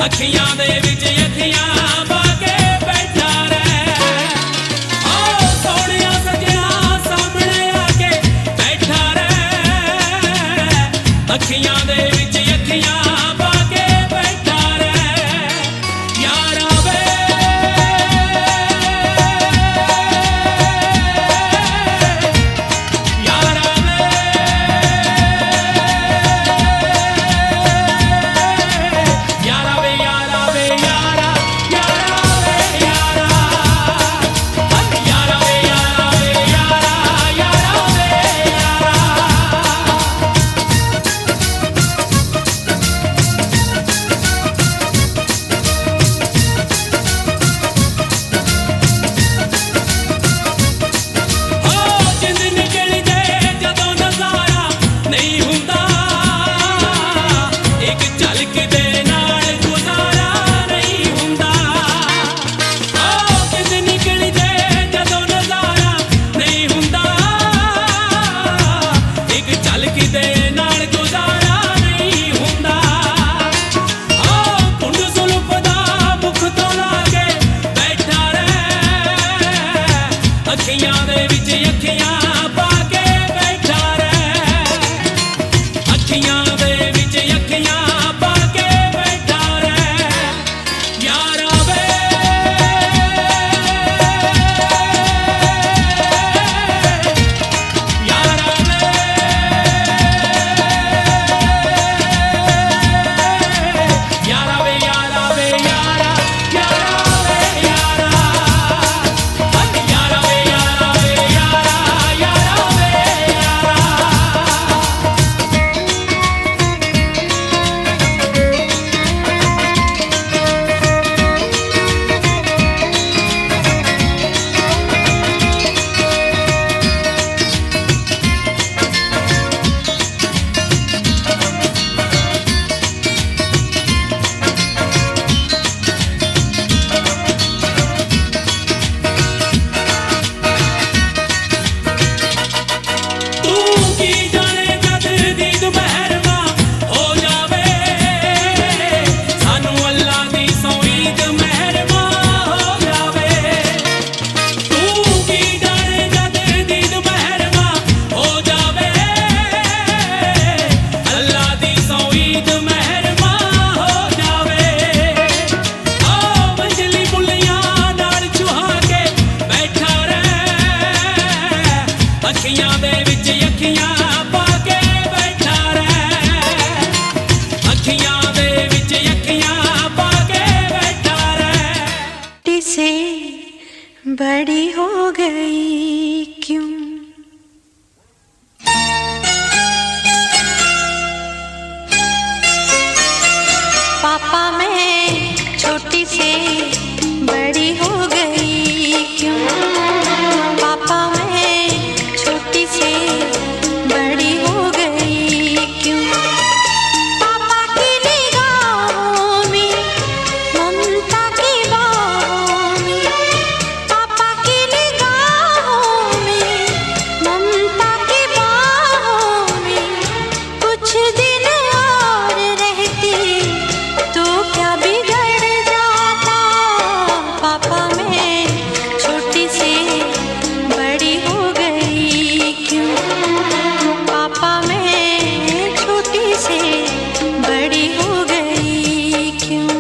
अखियां दे विच अखियां पा के बैठा रहे ओ सोहणिया सजना सामने आके बैठा रहे अखियां दे विच अखियां पा के बैठा रहे यारा वे यारा वे यारा वे यारा वे यारा यारा वे यारा यारा वे यारा वे यारा यारा वे यारा ओ जिंद निकल जाए जदों नज़ारा नहीं हुंदा एक झलक दे नाल गुज़ारा नहीं हुंदा ओ जिंद निकल जाए जदों नज़ारा नहीं हुंदा एक झलक दे नाल गुज़ारा नहीं हुंदा ओ कुंड जुल्फ दा मुख तो ला के बैठा रहे अखियां दे विच अखियां पा के बैठा रहे अखियां दे विच अखियां पा के बैठा रहे यारा वे यारा वे यारा वे यारा वे यारा यारा वे यारा यारा वे यारा वे यारा यारा वे यारा तू की जाने जद दीद महरमा हो जावे सानू अल्लाह दी सौईद महरमा हो जावे तू की जाने जद दीद महरमा हो जावे अल्लाह दी सौईद महरमा हो जावे ओ मंजली बुलियां नाल चुहा के बैठा रहे अखियां दे विच अखियां पा के बैठा रहे अखियां दे विच अखियां पा के बैठा रहे छोटी से बड़ी हो गई क्यों पापा मैं छोटी से बड़ी हो गई क्यों पापा मैं छोटी से बड़ी हो गई क्यों पापा की निगाहों में ममता की बाहों में पापा की निगाहों में ममता की बाहों में कुछ दिन और रहती तो क्या बिगड़ जाता पापा मैं छोटी से बड़ी हो गई क्यों पापा मैं छोटी से बड़ी हो गई क्यों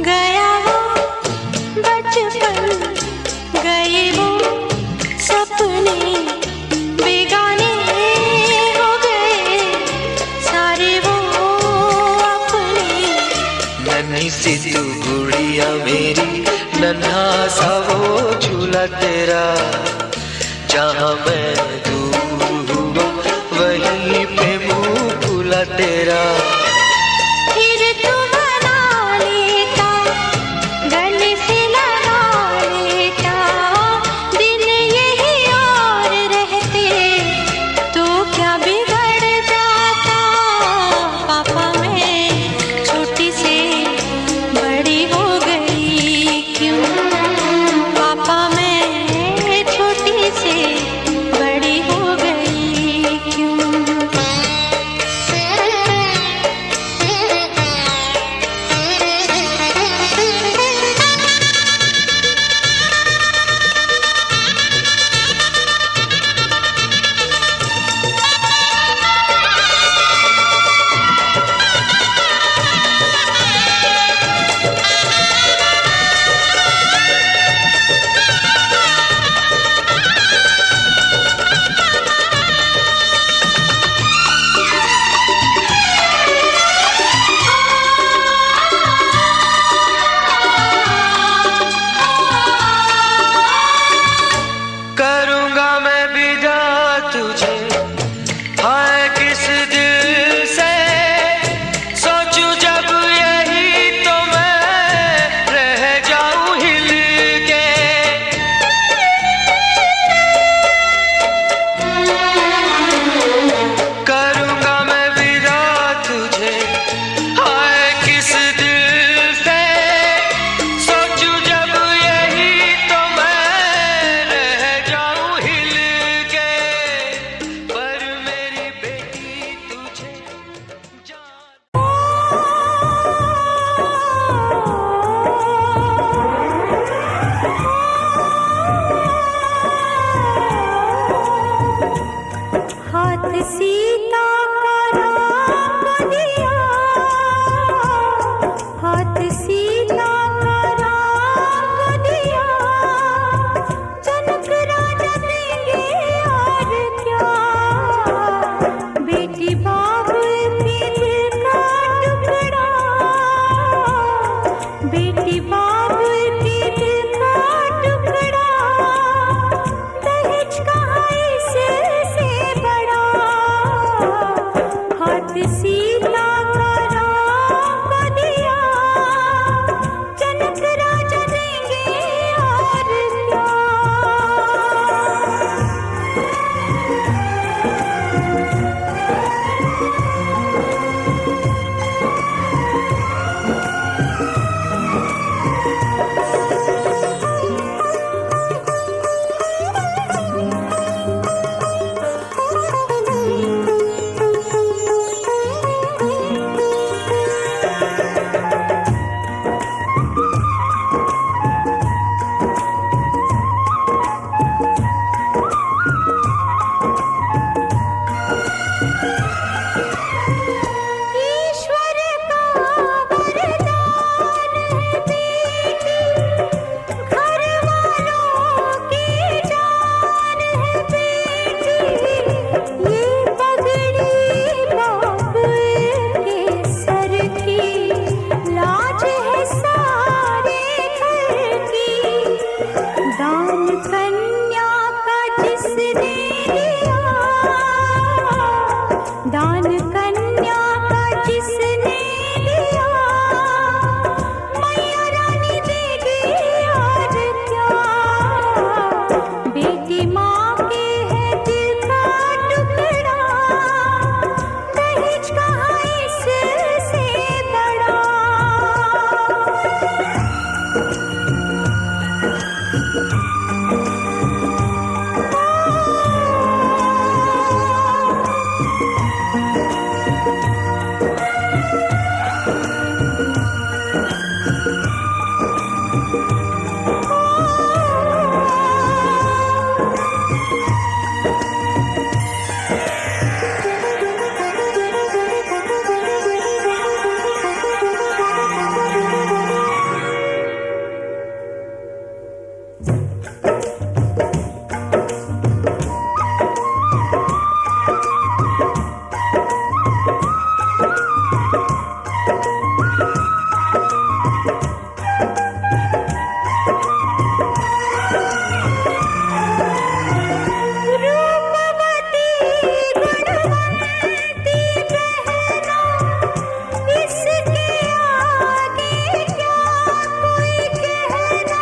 गया वो बचपन गए वो सपने बेगाने हो गए सारे वो अपने नन्ही सी तू गुड़िया मेरी नन्हा सा वो झूला तेरा जहाँ मैं दूर हुआ वहीं पे मुँह खुला तेरा फिर तू बना लेता गले से लगा लेता दान कन्या का जिसने दिया, दान कन्या का जिसने दिया, मैया रानी देगी और क्या। बेटी माँ के है दिल का टुकड़ा, दहेज कहाँ इससे बड़ा। रूपवती गुणवंती बहना, इसके आगे क्या कोई कहना।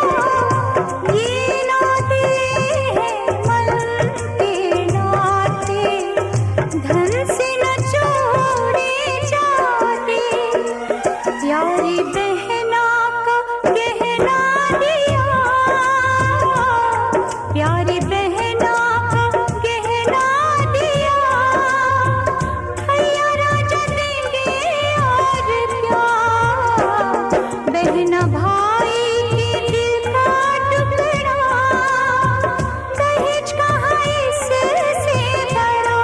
ये नाते हैं मन के नाते, धन से न जोड़े जाते। प्यारी बहना का गहना दिया, प्यारी बहना का गहना दिया, भैया राजा देंगे और क्या। बहना भाई के दिल का टुकड़ा, दहेज कहाँ इससे बड़ा।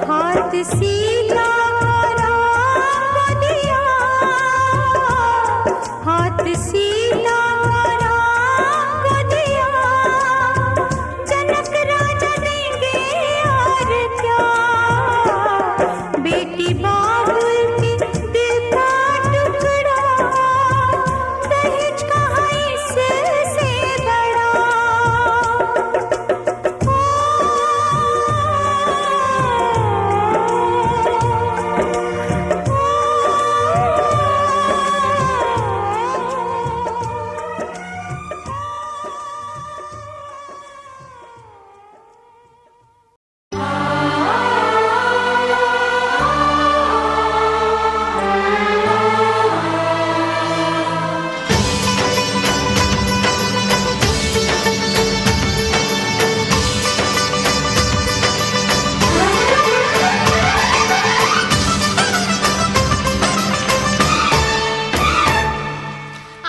हाथ सीता राम को दिया, हाथ सीता राम को दिया, जनक राजा देंगे और क्या। बेटी बाबुल के दिल का टुकड़ा, दहेज कहाँ इससे बड़ा।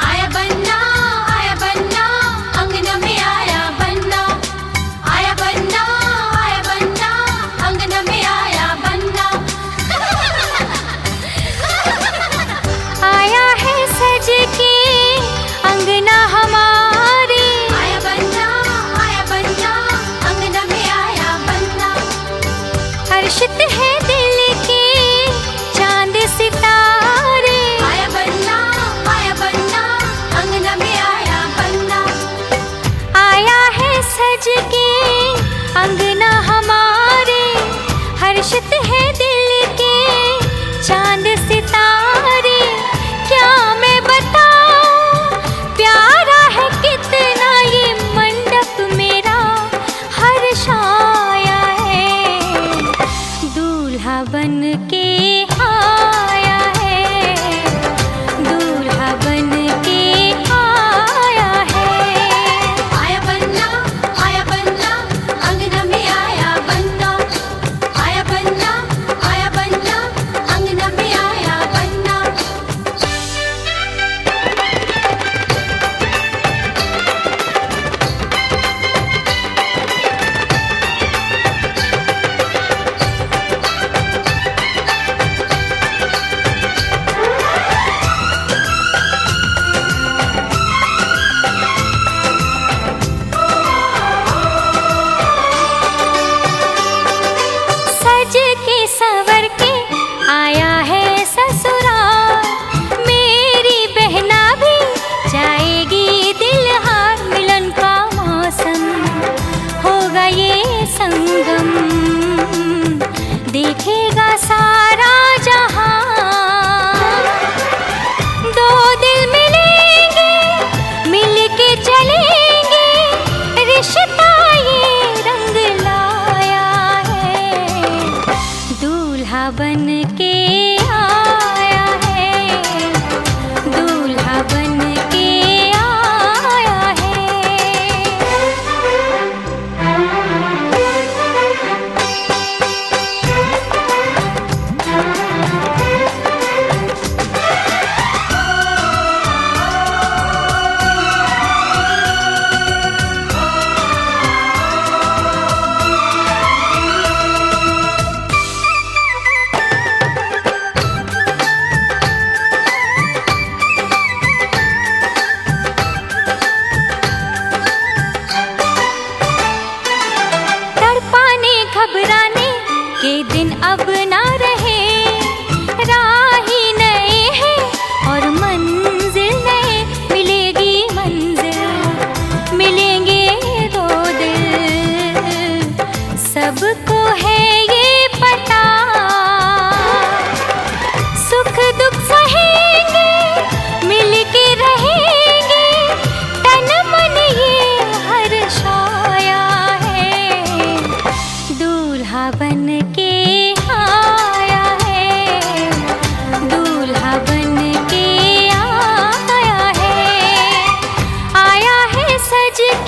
आया बन्ना अंगना में आया बन्ना, आया बन्ना अंगना में आया बन्ना। आया है सज के अंगना हमारे, आया बन्ना अंगना में आया बन्ना। हर्षित है दिल के चांद सितारे। आया बन्ना अंगना में आया बन्ना। आया है सज के अंगना हमारे, हर्षित है दिल के चांद सितारे। क्या मैं बताऊं प्यारा है कितना ये मंडप मेरा, हर्षाया है दूल्हा बन के आया है, दूल्हा बन के आया है। आया बन्ना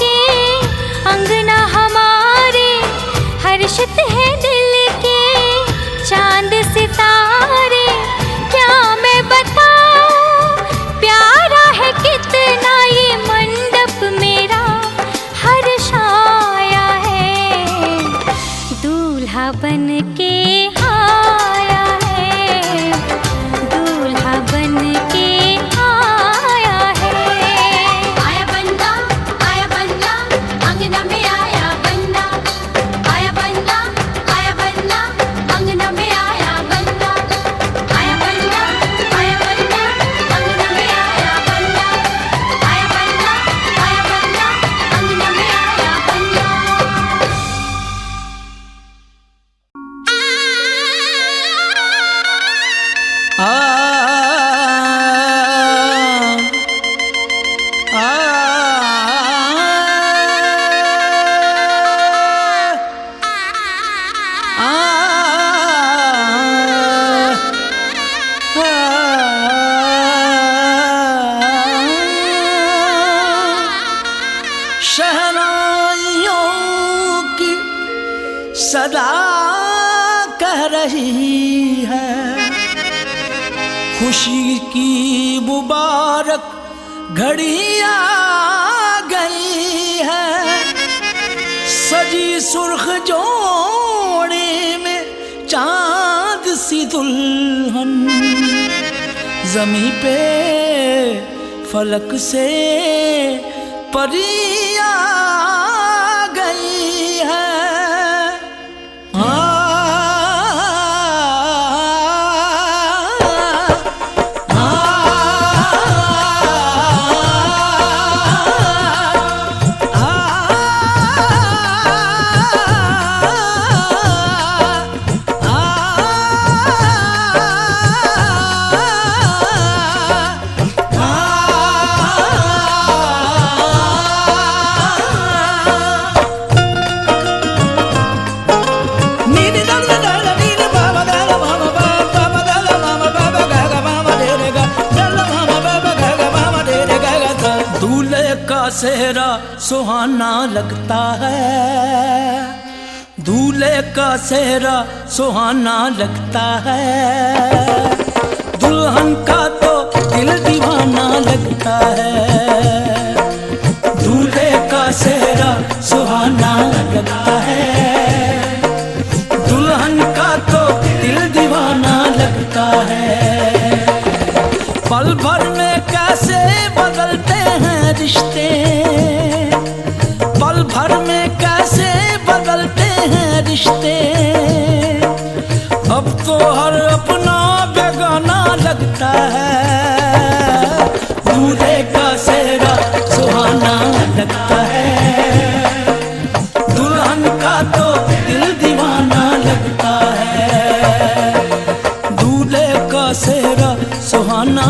के अंगना हमारे, हर्षित है दिल के चांद सितारे। क्या मैं बताऊं प्यारा है कितना ये मंडप मेरा, हर्षाया है दूल्हा बन के आया है, दूल्हा बन के आया है। आया बन्ना अंगना में आया बन्ना, आया बन्ना अंगना में आया बन्ना, आया बन्ना अंगना में आया बन्ना, आया बन्ना अंगना में आया बन्ना। शहनाइयों की सदा कह रही है, खुशी की मुबारक घड़ी आ गई है। सजी सुर्ख जोड़े में चांद सी दुल्हन, जमी पे फलक से परी आ गई है। सेहरा सुहाना लगता है, दूल्हे का सेहरा सुहाना लगता है, दुल्हन का तो दिल दीवाना लगता है। दूल्हे का सेहरा सुहाना लगता है, दुल्हन का तो दिल दीवाना लगता है। पल भर में कैसे बदलते हैं रिश्ते, पल भर में कैसे बदलते हैं रिश्ते। अब तो हर अपना बेगाना लगता है, दूल्हे का सेहरा सुहाना लगता है, दुल्हन का तो दिल दीवाना लगता है। दूल्हे का सेहरा सुहाना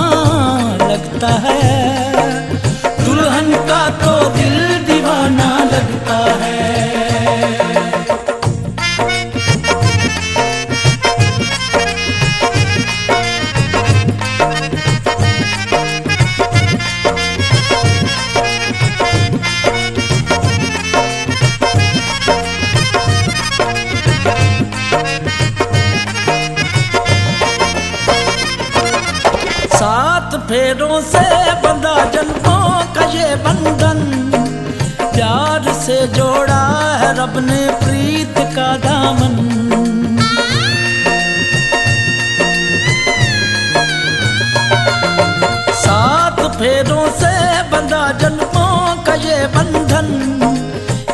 लगता है, दुल्हन का तो दिल दीवाना लगता है। सात फेरों से बंधा जन्मों का ये बंधन, प्यार से जोड़ा है रब ने प्रीत का दामन। सात फेरों से बंधा जन्मों का ये बंधन,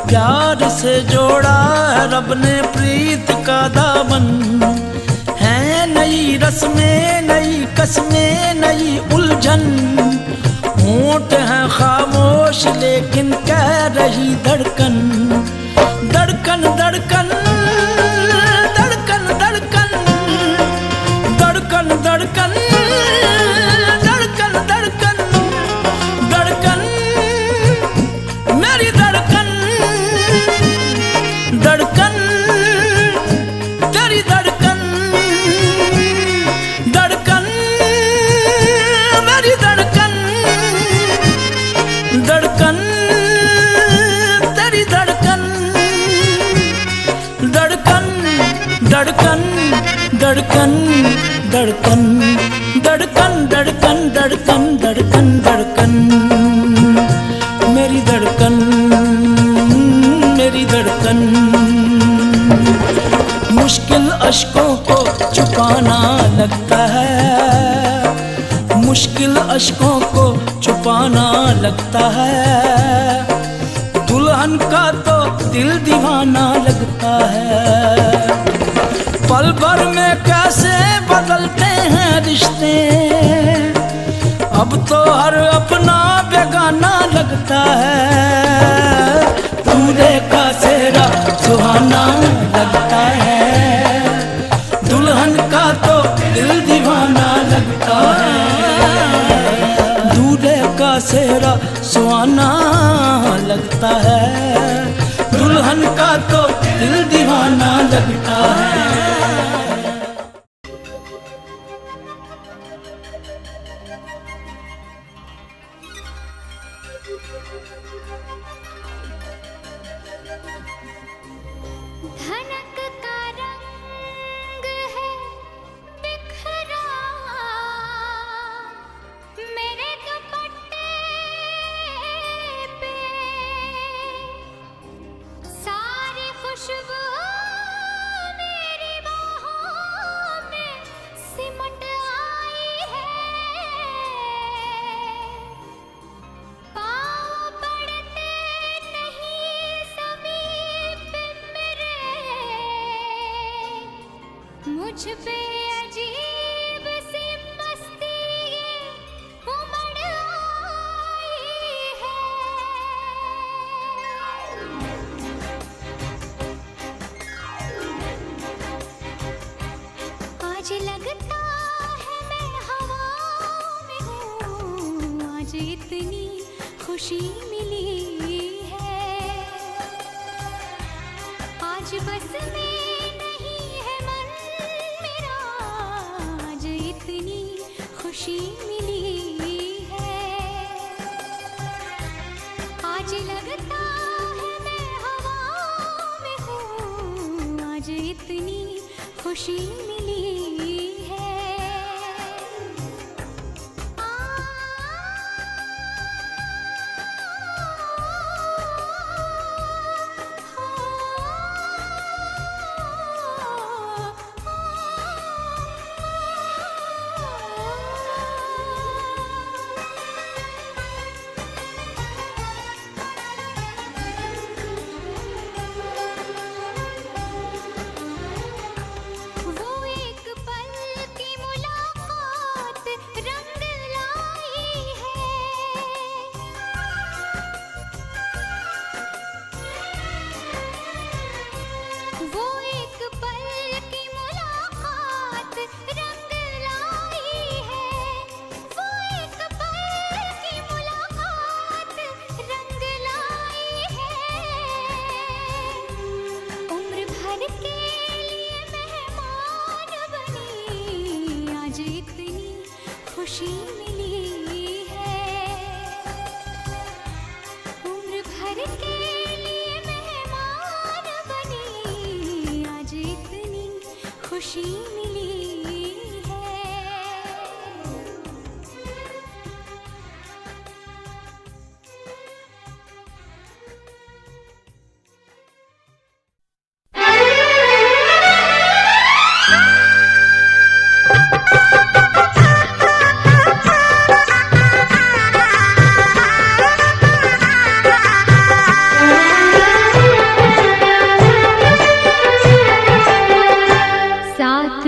प्यार से जोड़ा है रब ने प्रीत का दामन। है नई रस्में नई कसमें नई उलझन, होंठ है खामोश लेकिन कह रही धड़कन, धड़कन धड़कन धड़कन धड़कन धड़कन धड़कन धड़कन धड़कन धड़कन मेरी धड़कन, धड़कन तेरी धड़कन, धड़कन मेरी धड़कन, धड़कन धड़कन धड़कन धड़कन धड़कन धड़कन धड़कन धड़कन धड़कन मेरी धड़कन मेरी धड़कन। मुश्किल अश्कों को छुपाना लगता है, मुश्किल अश्कों को छुपाना लगता है, दुल्हन का तो दिल दीवाना लगता है। पल भर में कैसे बदलते हैं रिश्ते, अब तो हर अपना बेगाना लगता है। दूल्हे का सेहरा सुहाना लगता है, दुल्हन का तो दिल दीवाना लगता है। दूल्हे का सेहरा सुहाना लगता है, दुल्हन का तो दिल दीवाना लगता है। धनक का रंग है बिखरा मेरे दुपट्टे पे, सारी खुशबू मेरी बाहों में सिमट आई है। पाँव पड़ते नहीं ज़मीन पे मेरे, मुझ पे अजीब सी मस्ती ये उमड़ आई है। आज लगता है मैं हवा में हूँ, आज इतनी खुशी मिली है। आज बस में नहीं है मन मेरा, आज इतनी खुशी मिली है। आज लगता है मैं हवा में हूँ, आज इतनी खुशी मिली है। वो एक पल की मुलाकात रंग लाई है। वो एक पल की मुलाकात रंग लाई है। वो एक पल की मुलाकात रंग लाई है। उम्र भर के लिए मेहमान बनी, आज इतनी खुशी मिली है। उम्र भर के लिए मेहमान बनी, आज इतनी खुशी मिली है। साथ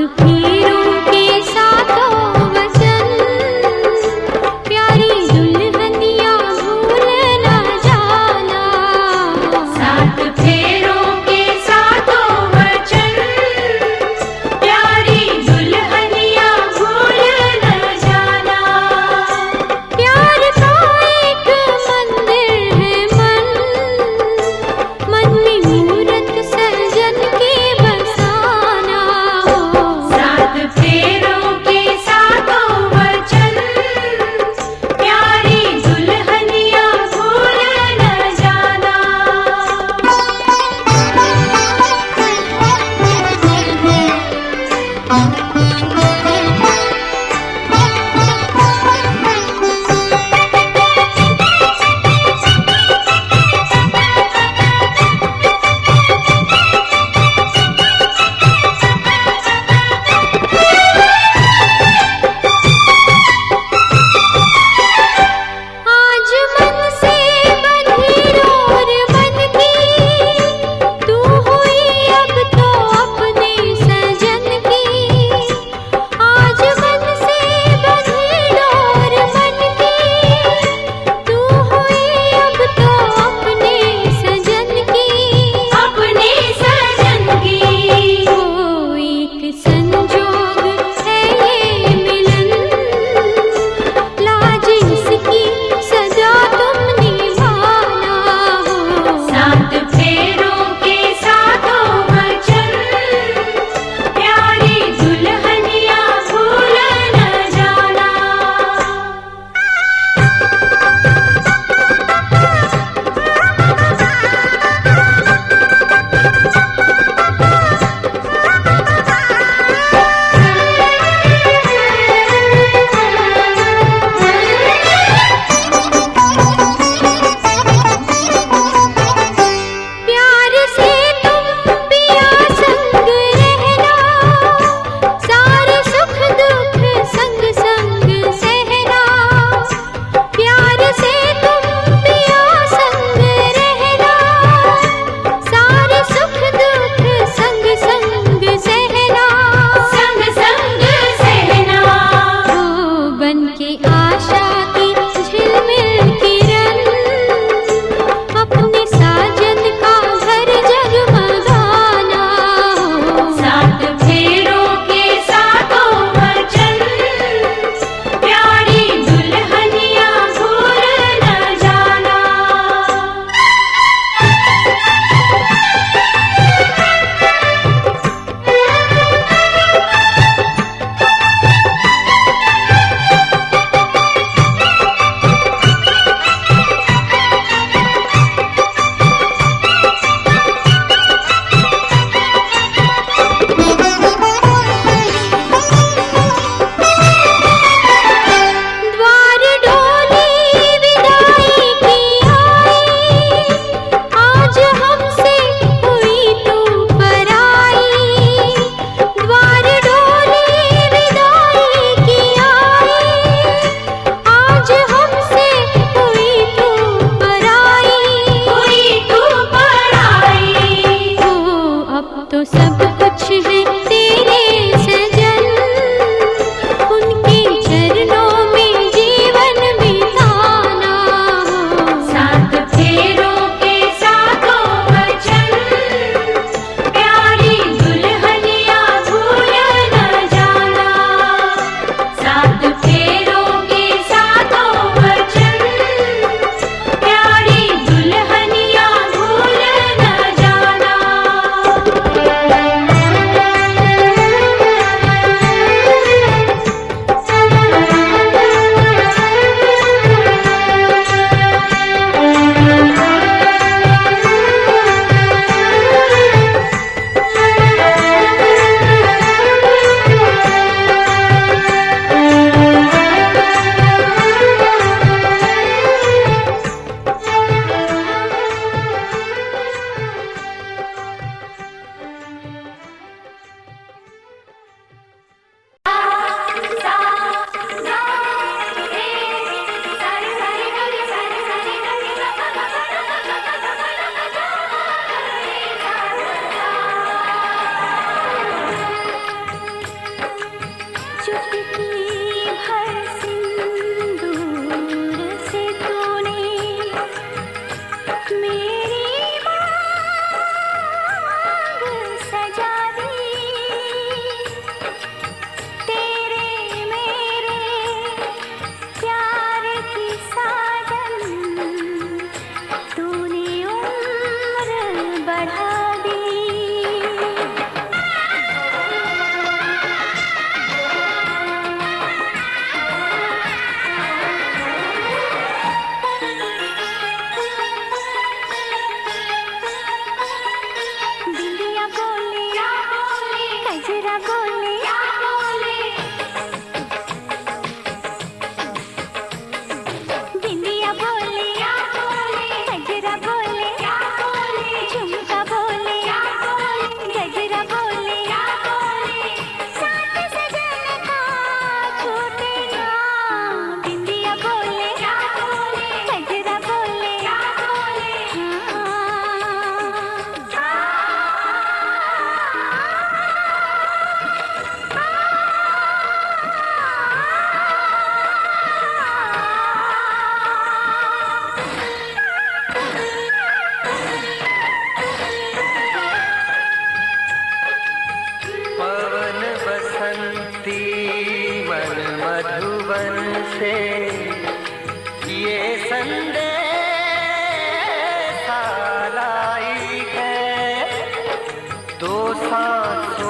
सांसों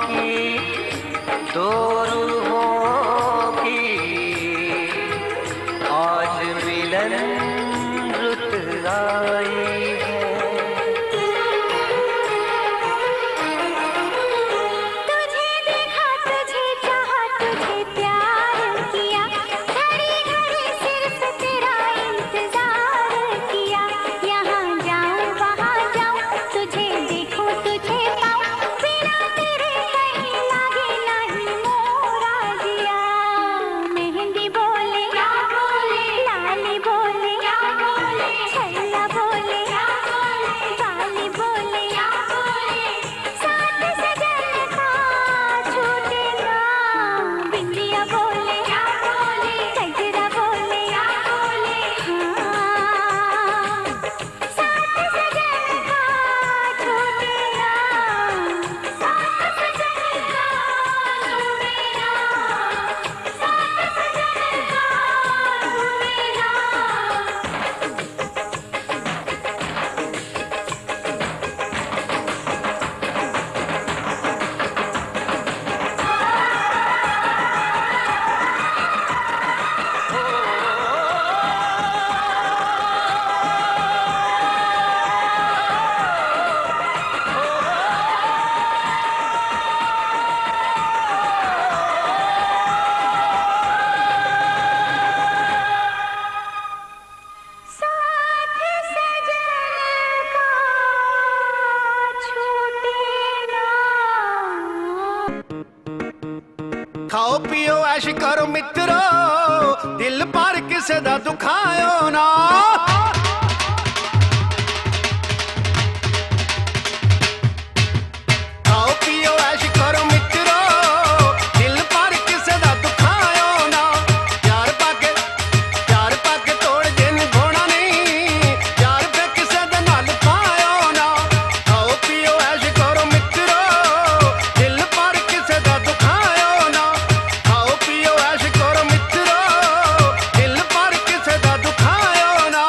की, दो रूहों की आज मिलन रुत आई है। तुझे देखा, तुझे चाहा, तुझे प्यार किया, घड़ी घड़ी सिर्फ तेरा इंतजार किया। यहाँ जाऊँ वहाँ जाऊँ, तुझे देखूँ तुझे पाऊँ, बिना तेरे कहीं लागे नहीं मोरा जिया। मेहंदी बोले क्या बोले, लाली बोले क्या बोले, छैला बोले क्या बोले, बाली बोले क्या बोले, साथ सजन का छूटे ना। बिंदिया बोले क्या बोले, गजरा बोले क्या बोले, हाँ साथ सजन का छूटे ना, साथ सजन का छूटे ना, साथ सजन का छूटे ना। साथ सजन का छूटे ना। खाओ पियो ऐश करो मित्रो, दिल पर किसे दा दुखायो ना। खाओ पियो ऐश करो मित्रो, दिल पर किसे दा दुखायो ना। प्यार पाके तोड़ जे निभाना नहीं, प्यार पे किसे दे नाल पायो ना। खाओ पियो ऐश करो मित्रो, दिल पर किसे दा दुखायो ना। खाओ पियो ऐश करो मित्रो, दिल पर किसे दा दुखायो ना।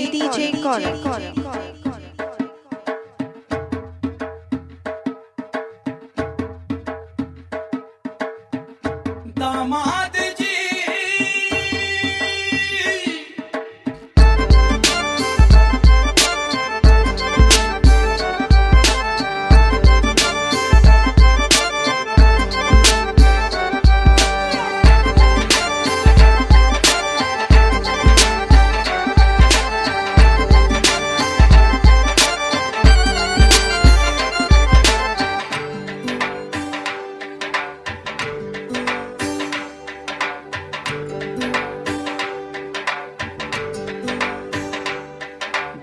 DJ Gaurav. दामाद जी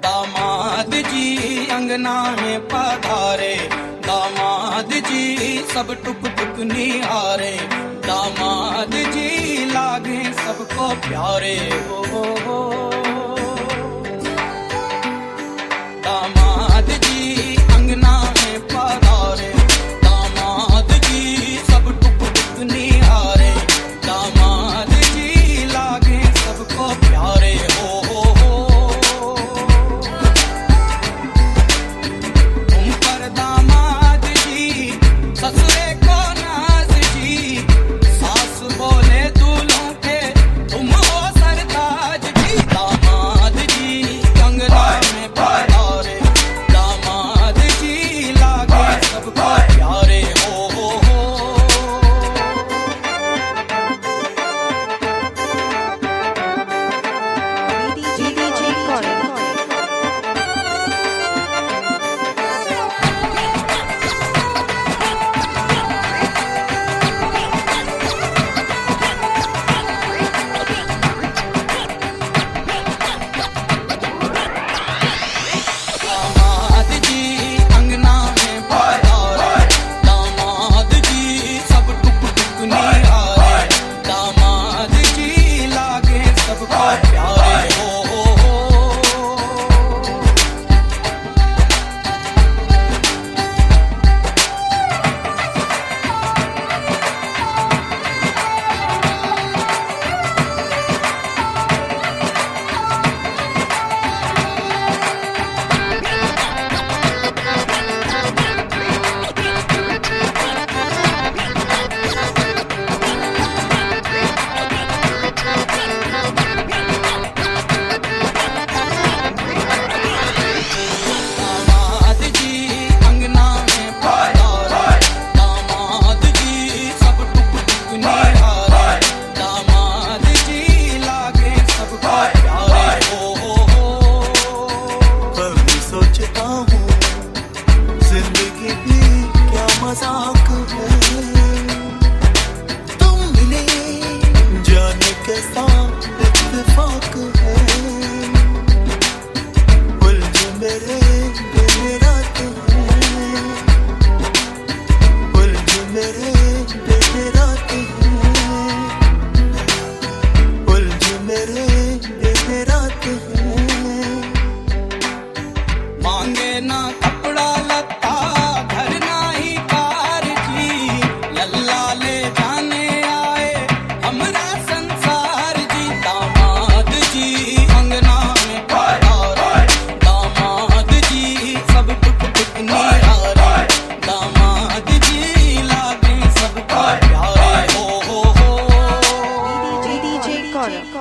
दामाद जी अंगना में पधारे, दामाद जी सब टुक टुक निहारे, दामाद जी लागे सबको प्यारे हो। दामाद जी अंगना में पधारे, दामाद जी सब टुक टुक निहारे, दामाद जी लागे सबको प्यारे हो। तुम पर दामाद जी ससुरे को नाज जी, सास बोले दूल्हों के तुम हो सरताज जी। दामाद जी कंगना में पधारे, दामाद जी लागे सबको प्यारे हो। DJ Gaurav. दामाद जी अंगना में पधारे, दामाद जी सब टुक टुक निहारे, दामाद जी लागे सबको प्यारे हो। दामाद जी अंगना में पधारे, दामाद जी सब टुक टुक निहारे, दामाद जी लागे सबको प्यारे हो। कभी सोचता हूँ जिंदगी भी क्या मजाक है, तुम मिले जाने कैसा इत्तेफाक है, उलझ मेरे दिन रात है, उलझ मेरे दिन रात है, उलझ मेरे दिन रात है। मांगे ना कपड़ा लत्ता घर ना ही कार जी, लल्ला ले जाने आए हमरा संसार जी। दामाद जी अंगना में पधारे, दामाद जी सब टुक टुक निहारे, दामाद जी लागे सबको प्यारे हो। DJ Gaurav.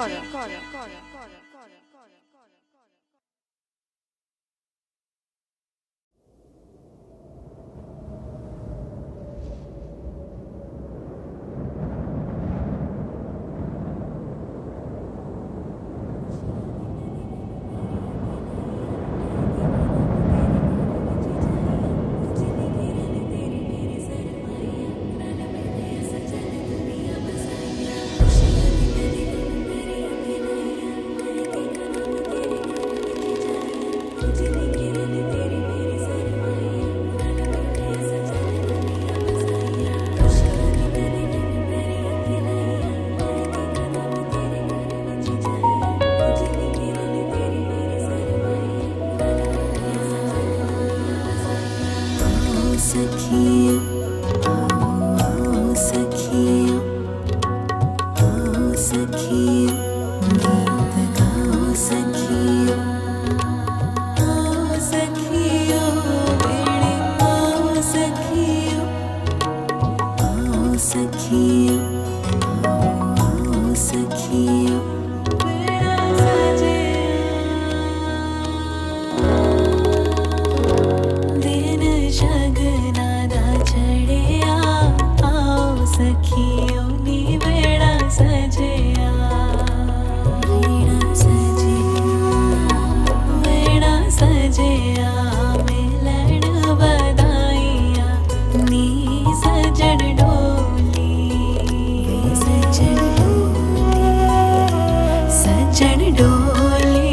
डोली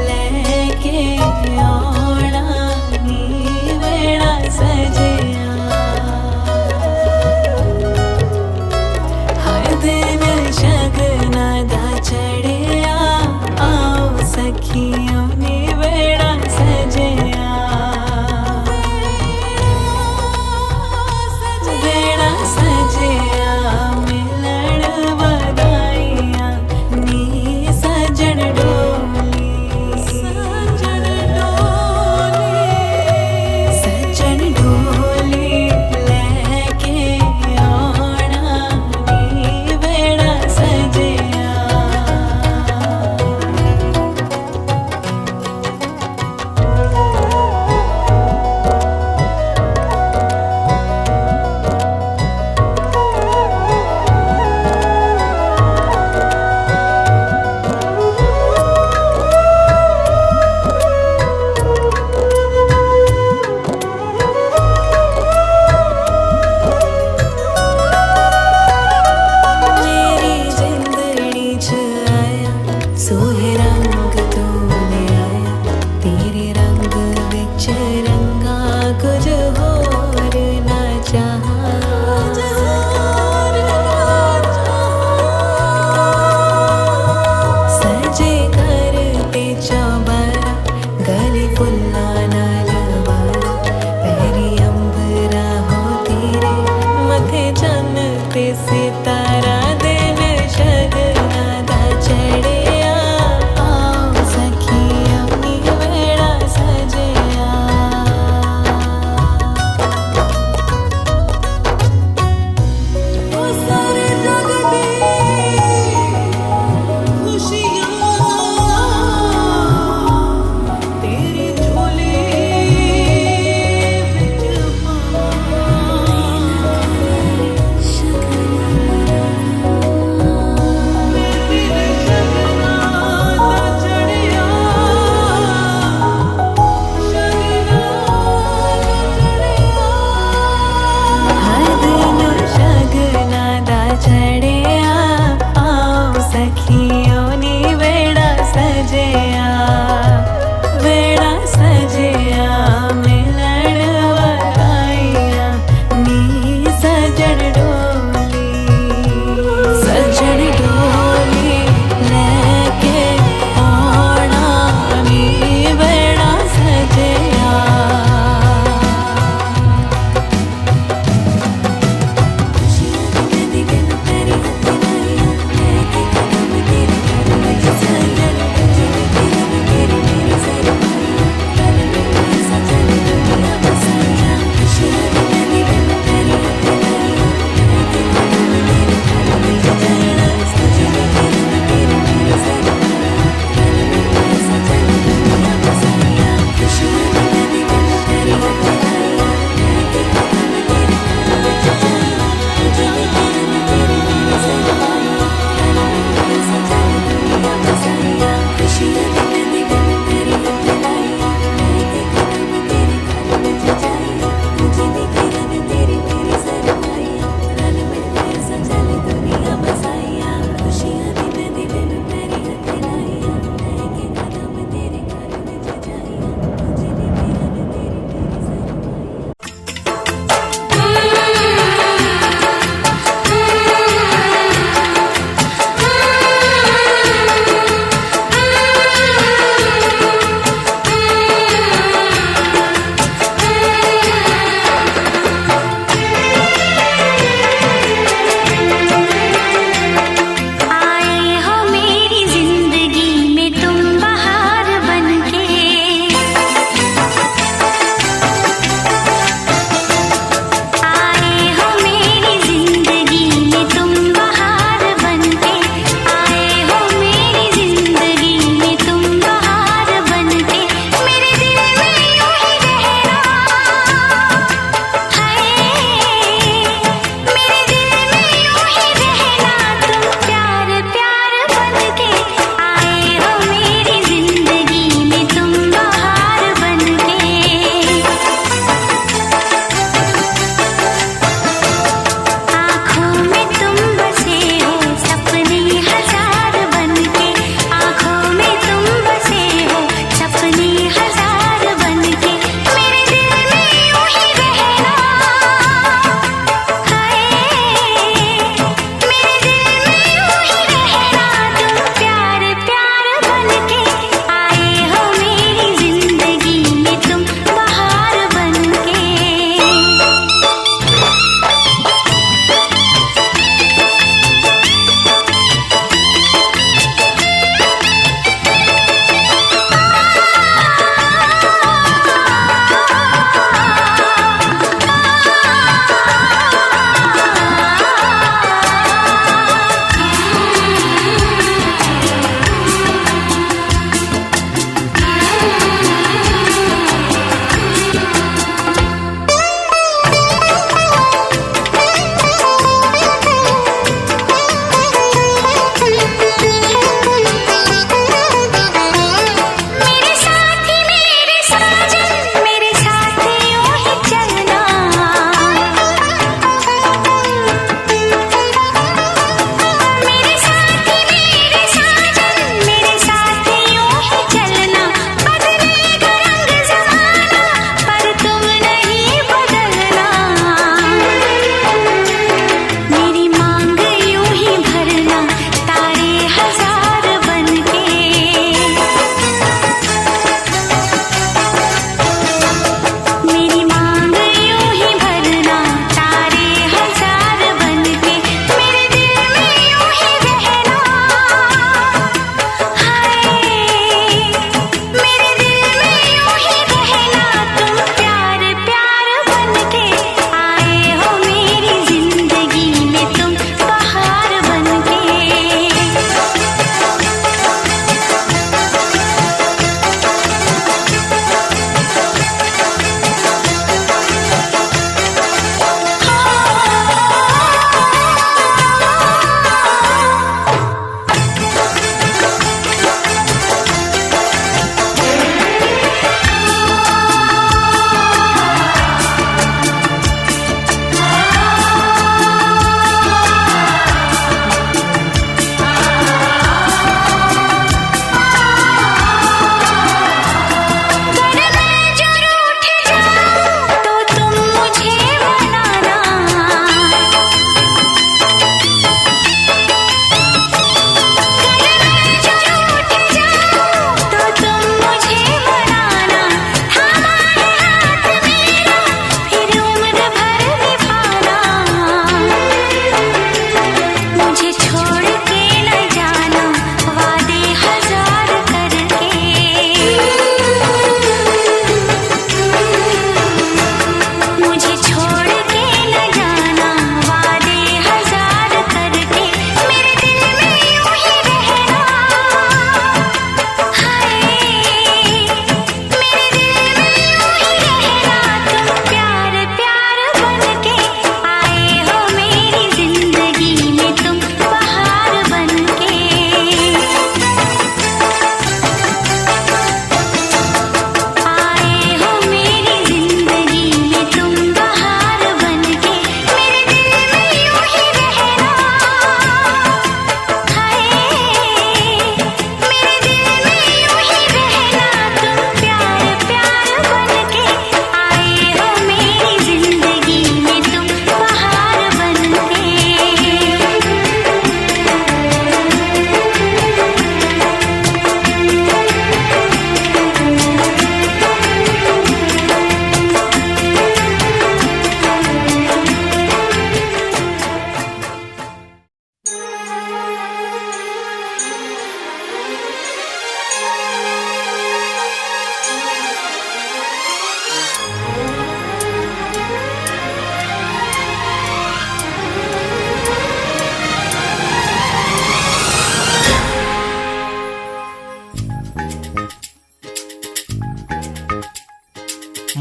लेके आना नी वेड़ा सजिया हर दिन शगना दा चढ़िया आओ सखियों नी वेड़ा सजिया वेड़ा सजिया मिलण वधाइया नी सजन डोली सजन डोली लेके आना नी वेड़ा सजिया मेरी जिंदड़ी च आया सोहे रंग तूने आया तेरे रंग विच रंगा कुछ होर ना चाहा सजे करते चौबारा गले फुल्ला नाल वाला पैरी अंबरा हो तेरे मथे चन्न ते सितारा दिन शगना दा चढ़िया आओ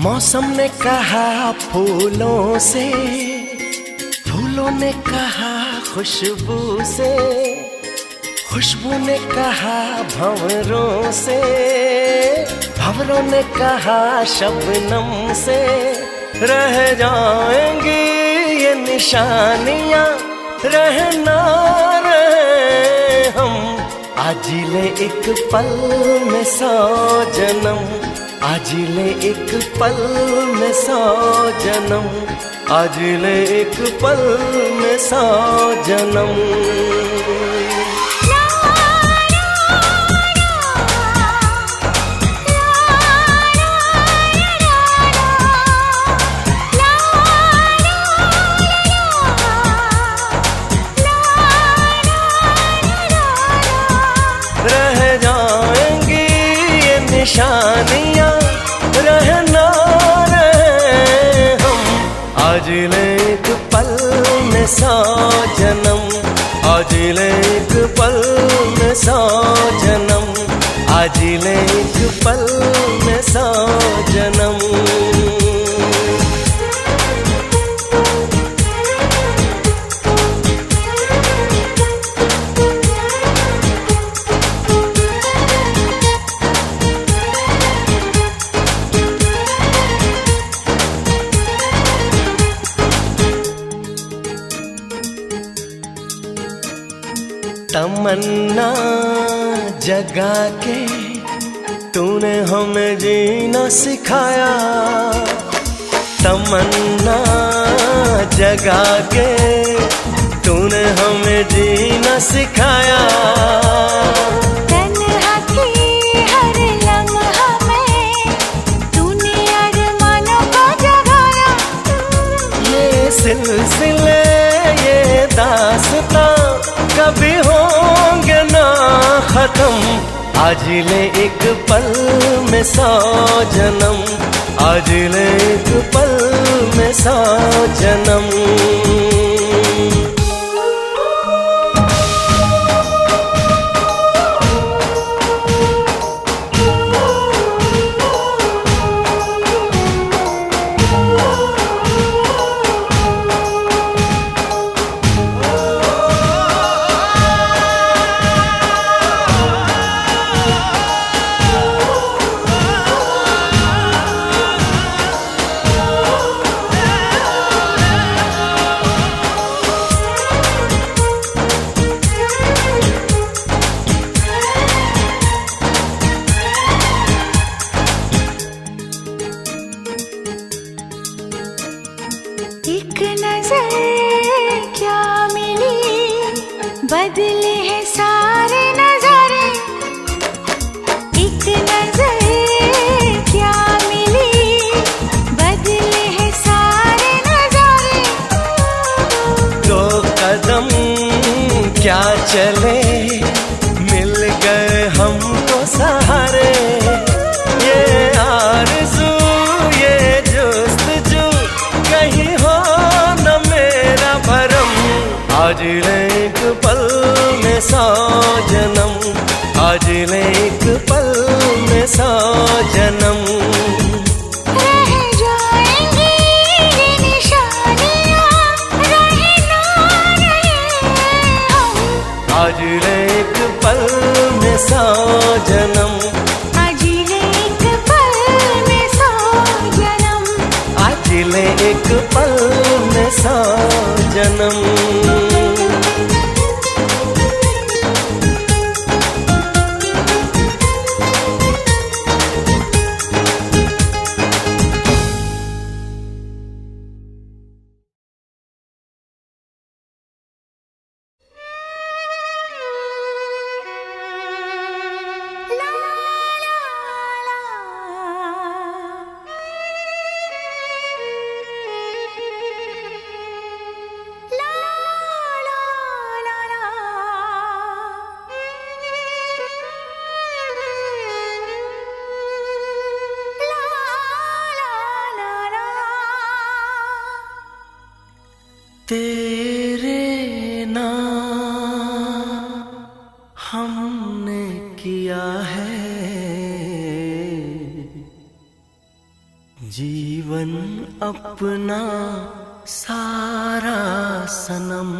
मौसम ने कहा फूलों से, फूलों ने कहा खुशबू से, खुशबू ने कहा भंवरों से, भंवरों ने कहा शबनम से। रह जाएंगी ये निशानियां, रहना रहे हम। आज ले एक पल में 100 जन्म, आज ले एक पल में 100 जन्म, आज ले एक पल में 100 जन्म। रह जाएंगी ये निशानियां, रहना रहे हम। आज ले एक पल में 100 जन्म, आज ले एक पल में 100 जन्म, आज ले एक पल में 100 जन्म। तमन्ना जगा के तूने हमें जीना सिखाया, तमन्ना जगा के तूने हमें जीना सिखाया। तन्हा की हर लम्हा में तूने अरमानों को जगाया। ये सिलसिले ये दास्तां कभी होंगे ना खत्म। आज ले एक पल में 100 जन्म, आज ले एक पल में 100 जन्म। एक नजर क्या मिली, बदले हैं सारे नजारे। एक नजर क्या मिली, बदले हैं सारे नजारे। 2 कदम क्या चले, मिल गए हमको सहारे। ये आरज़ू ये जुस्तजू कहीं हो न मेरा भरम। आज ले एक पल में 100 जन्म, आज ले एक पल में 100 जन्म। रह जाएंगी ये निशानियां, रहे ना रहे हम। आज ले एक पल में 100 जन्म, आज ले एक पल में 100 जन्म, आज ले एक पल में 100 जन्म। तेरे नाम हमने किया है जीवन अपना सारा सनम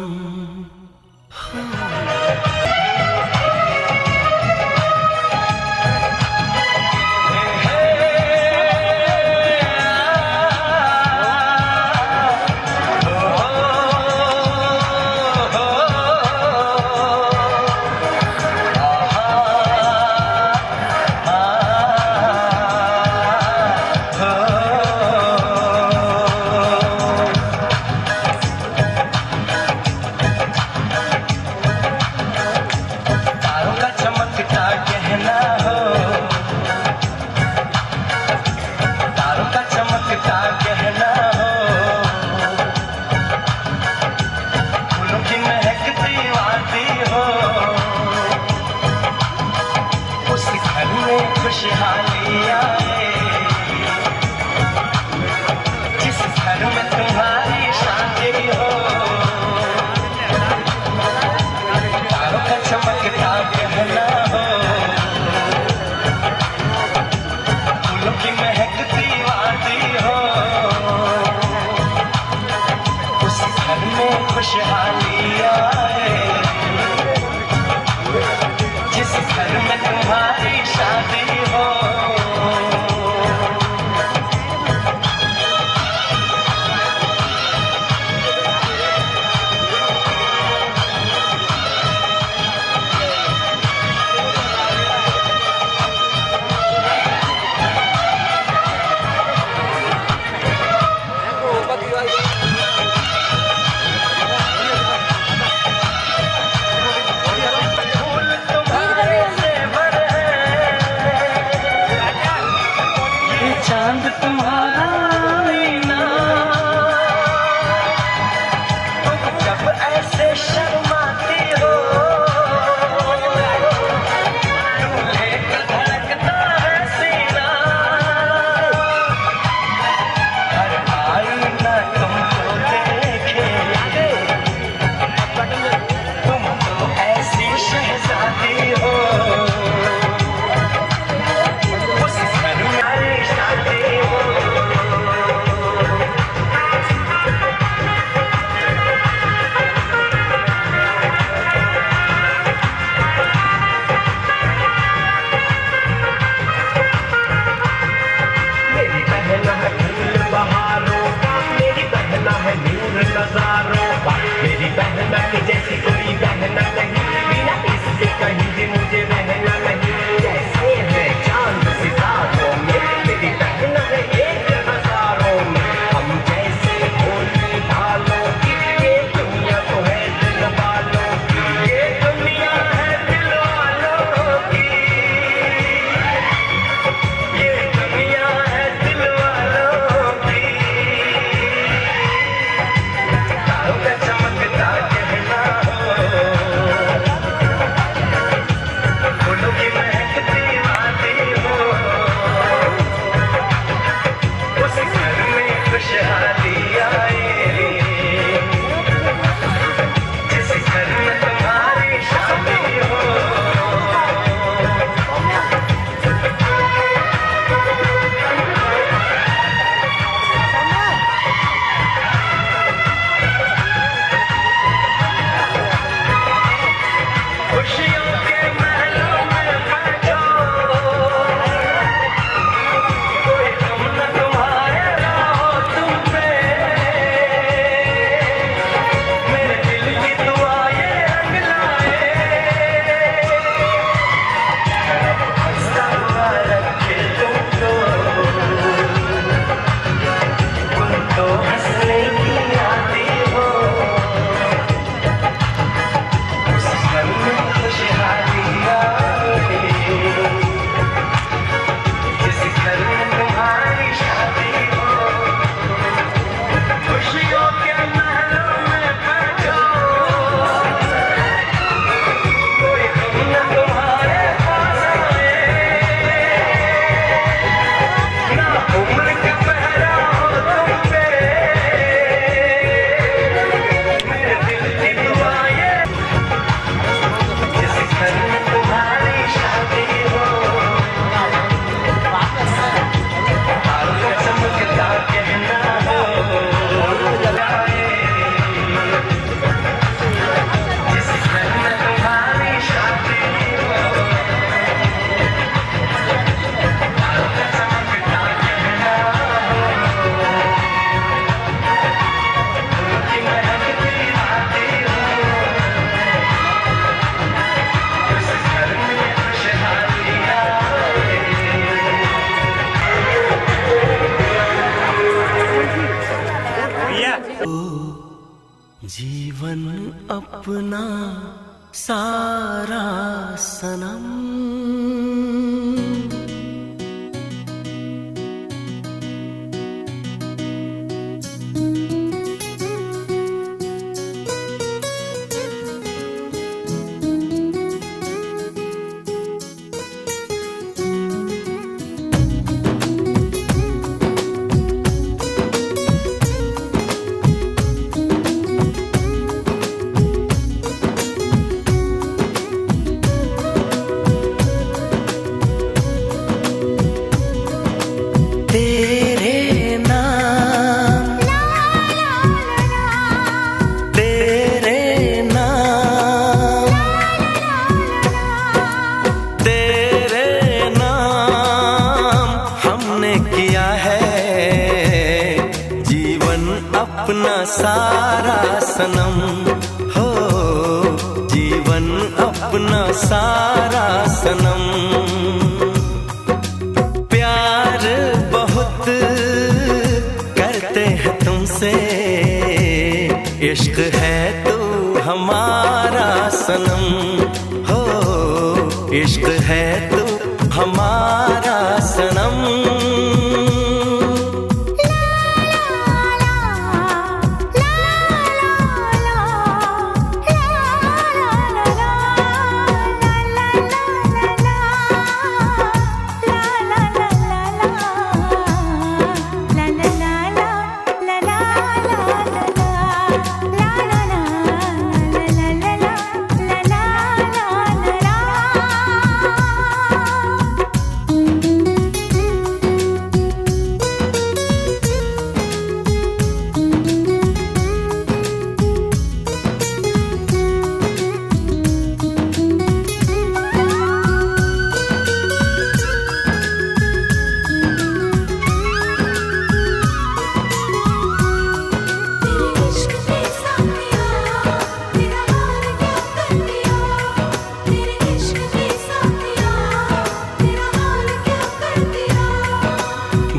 जिस घर में तुम्हारी शादी हो जीवन अपना सारा सनम, अपना सारा सनम हो, जीवन अपना सारा सनम। प्यार बहुत करते हैं तुमसे, इश्क है तू हमारा सनम हो, इश्क है तू हमारा सनम।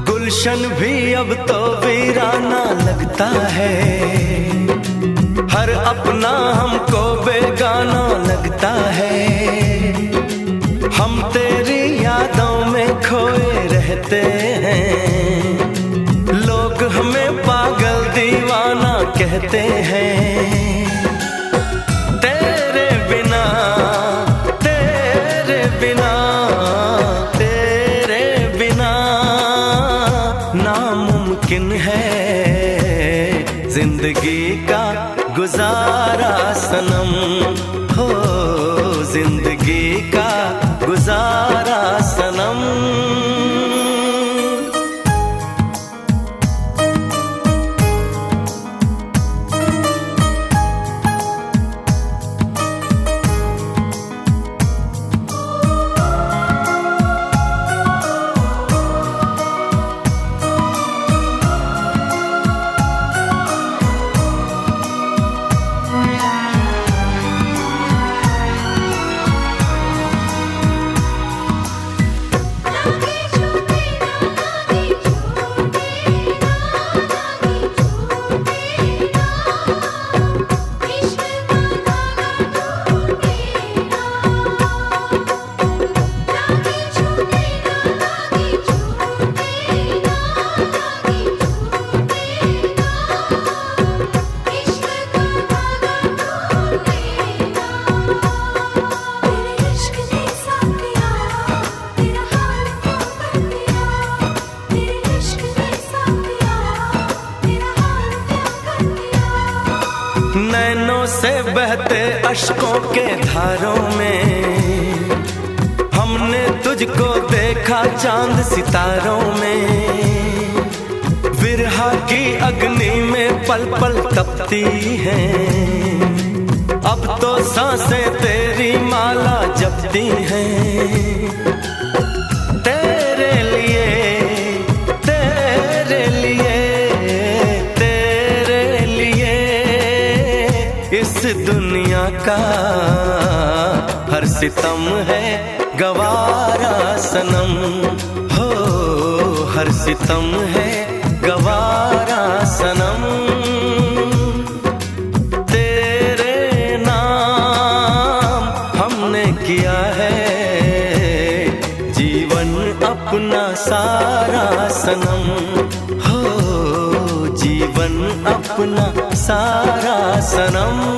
गुलशन भी अब तो वीराना लगता है, हर अपना हमको बेगाना लगता है। हम तेरी यादों में खोए रहते हैं, लोग हमें पागल दीवाना कहते हैं। तेरे बिना तेरे बिना तेरे बिना नामुमकिन है जिंदगी का गुजारा सनम हो, जिंदगी का गुजारा सनम। नैनों से बहते अश्कों के धारों में हमने तुझको देखा चांद सितारों में। विरहा की अग्नि में पल पल तपती हैं, अब तो सांसें तेरी माला जपती हैं। तेरे लिए तेरे लिए तेरे लिए इस दुनिया का हर सितम है गवारा सनम हो, हर सितम है गवारा सनम। अपना सारा सनम हो, जीवन अपना सारा सनम।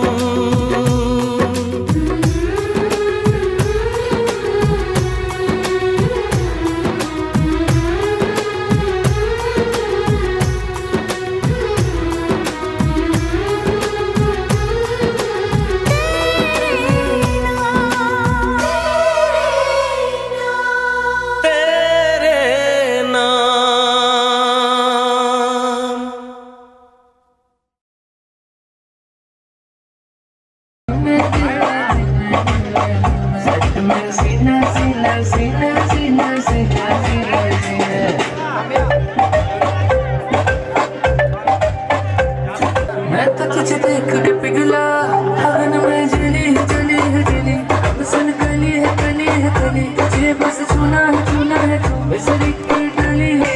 मैं तो तुझे देख के पिघला, अगन में जली है जली है जली, बसन कली है कली है कली, तुझे बस छूना है तू बेसरी की डाली है।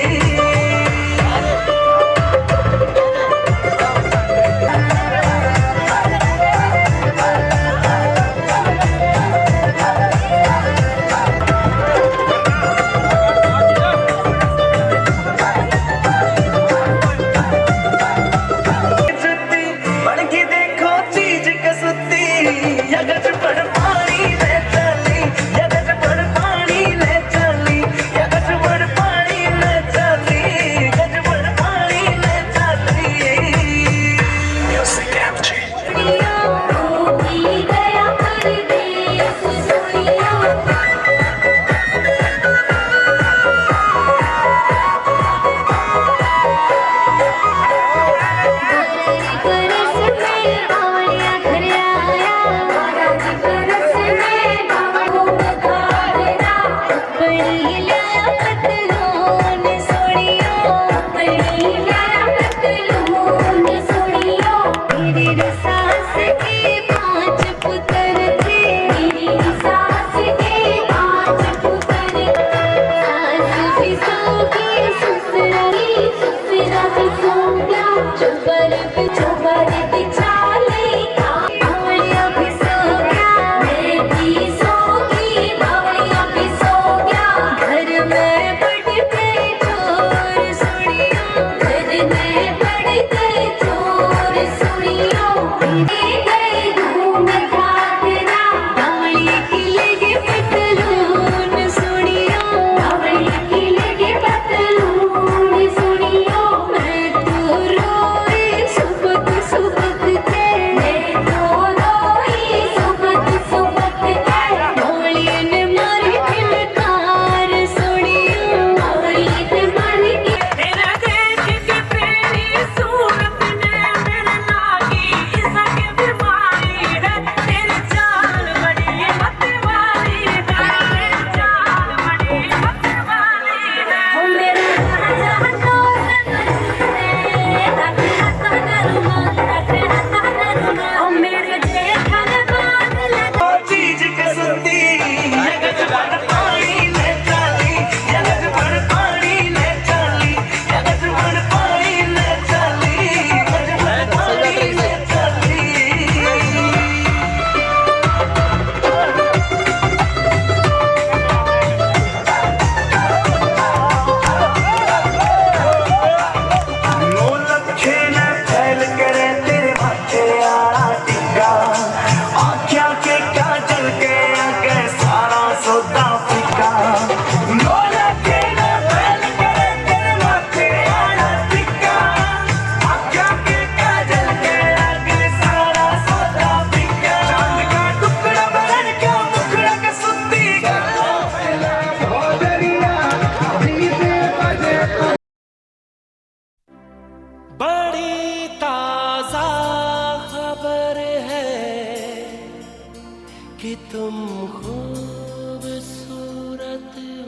कि तुम खूबसूरत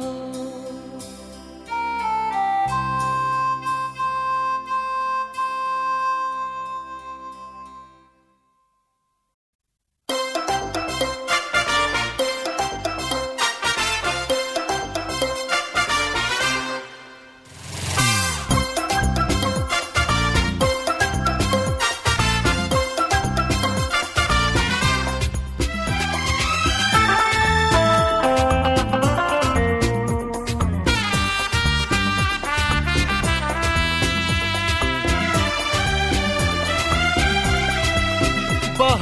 हो।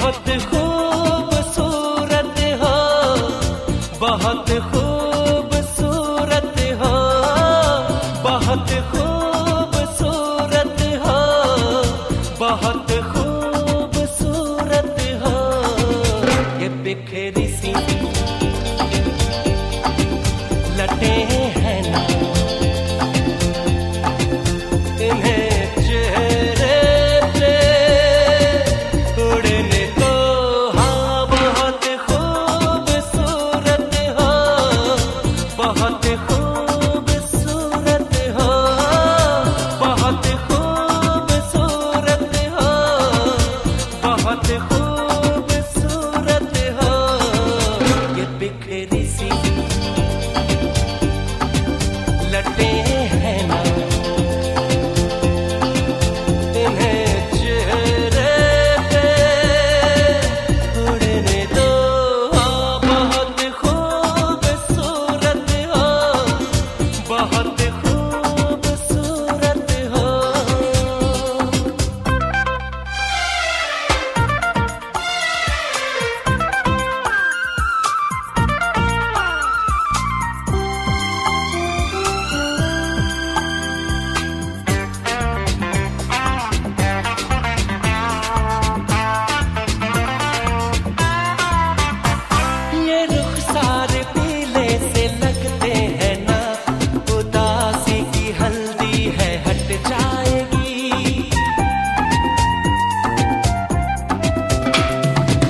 बहुत खूबसूरत हो, बहुत खूबसूरत हो, बहुत खूबसूरत हो, बहुत खूबसूरत हो। ये बिखरी सी लटे हैं ना, इन्हें चेहरे पे उड़ने दो। हाँ बहुत खूबसूरत हो, बहुत खूबसूरत हो, बहुत खूबसूरत हो, बहुत खूबसूरत हो। ये बिखरी सी लटे हैं ना, इन्हें चेहरे पे उड़ने दो। बहुत खूबसूरत हो, बहुत खूबसूरत हो। ये रुखसार पीले से लगते हैं ना, उदासी की हल्दी है हट जाएगी।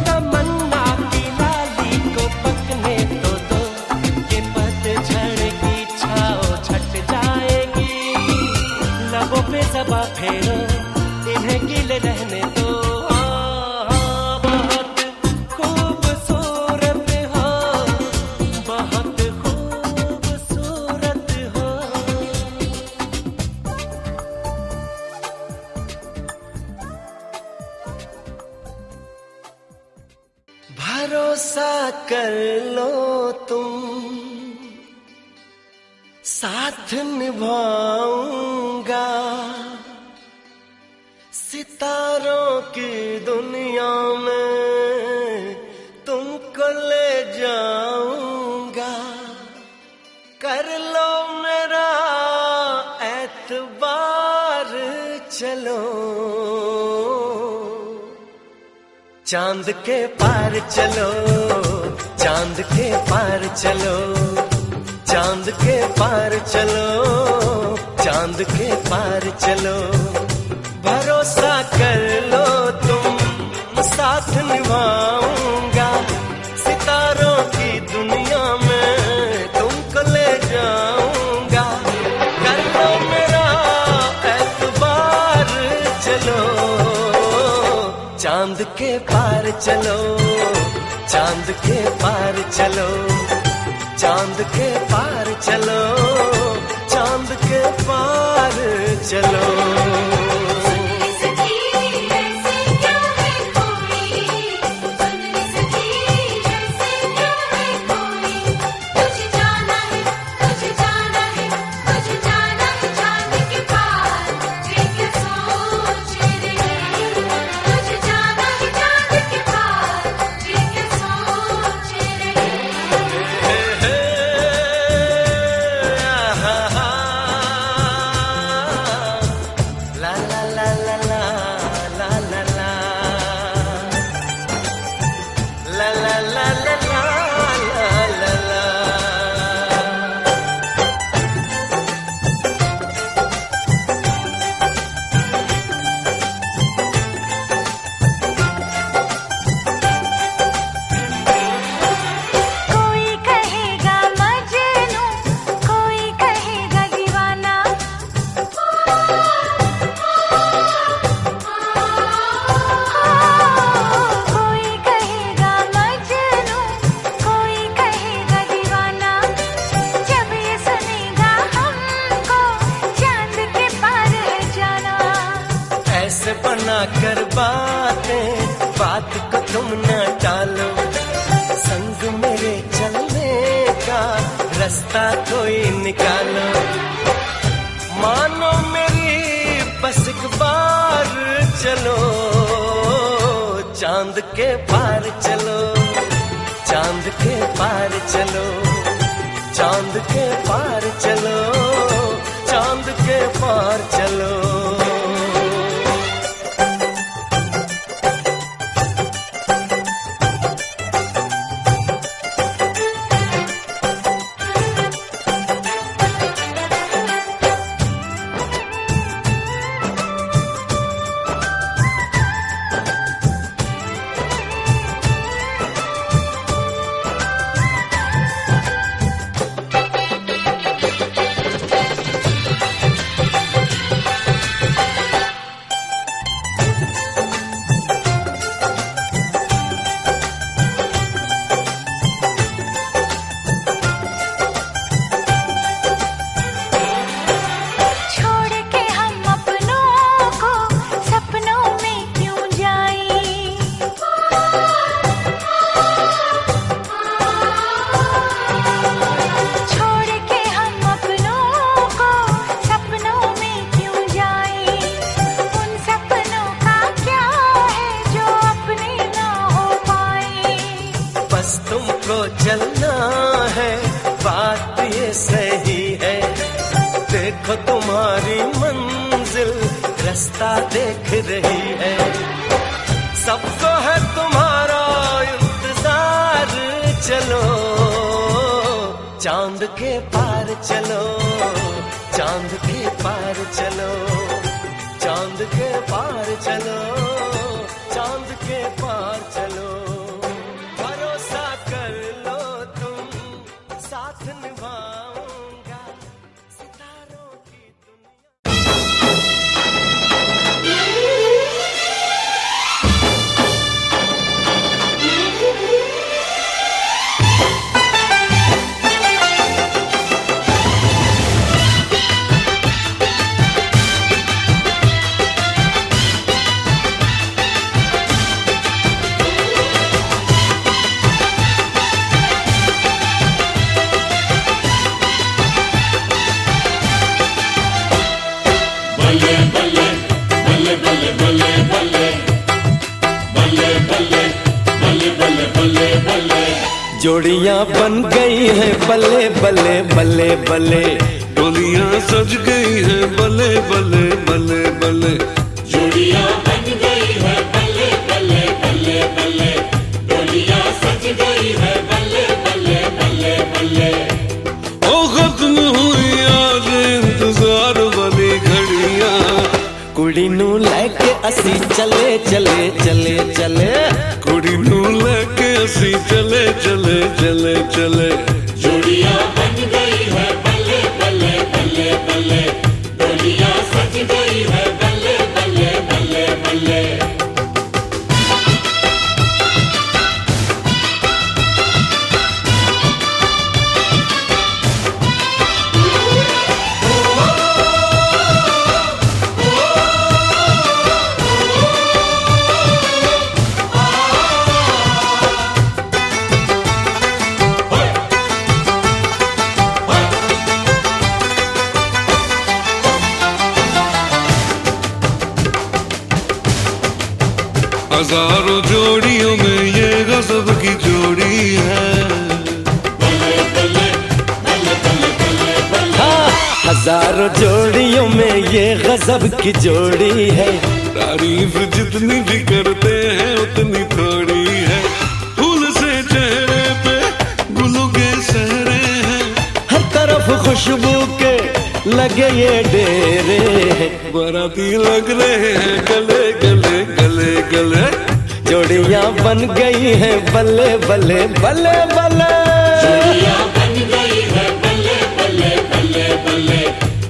तमन्ना की लाली को पकने तो दो, ये पतझड़ की छाँव छट जाएगी। लबों पे ज़बां फेरो, इन्हें गीले रहने दो। बहुत खूबसूरत हो, बहुत खूबसूरत हो। भरोसा कर लो तुम, साथ निभाऊंगा। सितारों की दुनिया में तुमको ले जाऊंगा। कर लो मेरा एतबार, चलो चांद के पार चलो, चांद के पार चलो, चांद के पार चलो, चांद के पार चलो। भरोसा कर लो तुम, साथ निभाऊंगा। सितारों की दुनिया में तुमको ले जाऊंगा। कर लो मेरा एतबार, चलो चांद के पार चलो, चांद के पार चलो, चांद के पार चलो, चांद के पार चलो। सखी ऐसे क्यों है कोई, सखी ऐसे क्यों है कोई। तुझे जाना है, तुझे जाना है, तुझे जाना है चांद के पार। ये क्या सोच रही, तुझे जाना है चांद के पार। ये क्या सोच रही। ला ला ला ला ला ला ला ला ला ला ला ला ला ला। कोई कहेगा मजनू, कोई कहेगा दीवाना। कोई कहेगा मजनू, कोई कहेगा दीवाना। जब ये सुनेगा हमको चांद के पार है जाना। ऐसे बना कर बातें, बात को तुम न टालो। संग मेरे चलने का रास्ता कोई निकालो। मानो मेरी बस एक बार चलो, चांद चांद के पार चलो, चांद के पार चलो, चांद के पार चलो, चांद के पार चलो। छोड़ के हम अपनों को सपनों में क्यों जाएं? छोड़ के हम अपनों को सपनों में क्यों जाएं? उन सपनों का क्या है जो अपने ना हो पाए? बस तुमको चलना है, बात ये सही है। देखो तुम्हारी मंजिल रास्ता देख रही है। सबको है तुम्हारा इंतजार, चलो चांद के पार चलो, चांद के पार चलो, चांद के पार चलो, चांद के पार चलो। भरोसा कर लो तुम, साथ निभाऊंगा सितारों की दुनिया। जोड़ियां बन गई हैं बल्ले बल्ले बल्ले बल्ले, डोलियां सज गई हैं बल्ले बल्ले बल्ले बल्ले। जोड़ियां बन गई है बल्ले बल्ले बल्ले बल्ले, डोलियां सज गई है बल्ले बल्ले बल्ले बल्ले। ओ खत्म हुई आज इंतजार वाली घड़ियां, कुड़ी नू लेके असी चले चले चले चले, कुड़ी नू लेके असी चले चले चले चले। जोड़ियां बन गई है बल्ले बल्ले बल्ले बल्ले, डोलियां सज गई है बल्ले बल्ले बल्ले बल्ले। हजारों जोड़ियों में ये गजब की जोड़ी है। हाँ, हजारों जोड़ियों में ये गजब की जोड़ी है। तारीफ जितनी भी करते हैं उतनी थोड़ी है। फूल से चेहरे पे गुलों के सहरे हैं, हर तरफ खुशबू के लगे ये डेरे हैं। बाराती लग रहे हैं गले गले गले गले। जोड़ियां बन गई हैं बल्ले बल्ले बल्ले बल्ले। जोड़ियां बन गई है बल्ले बल्ले बल्ले बल्ले,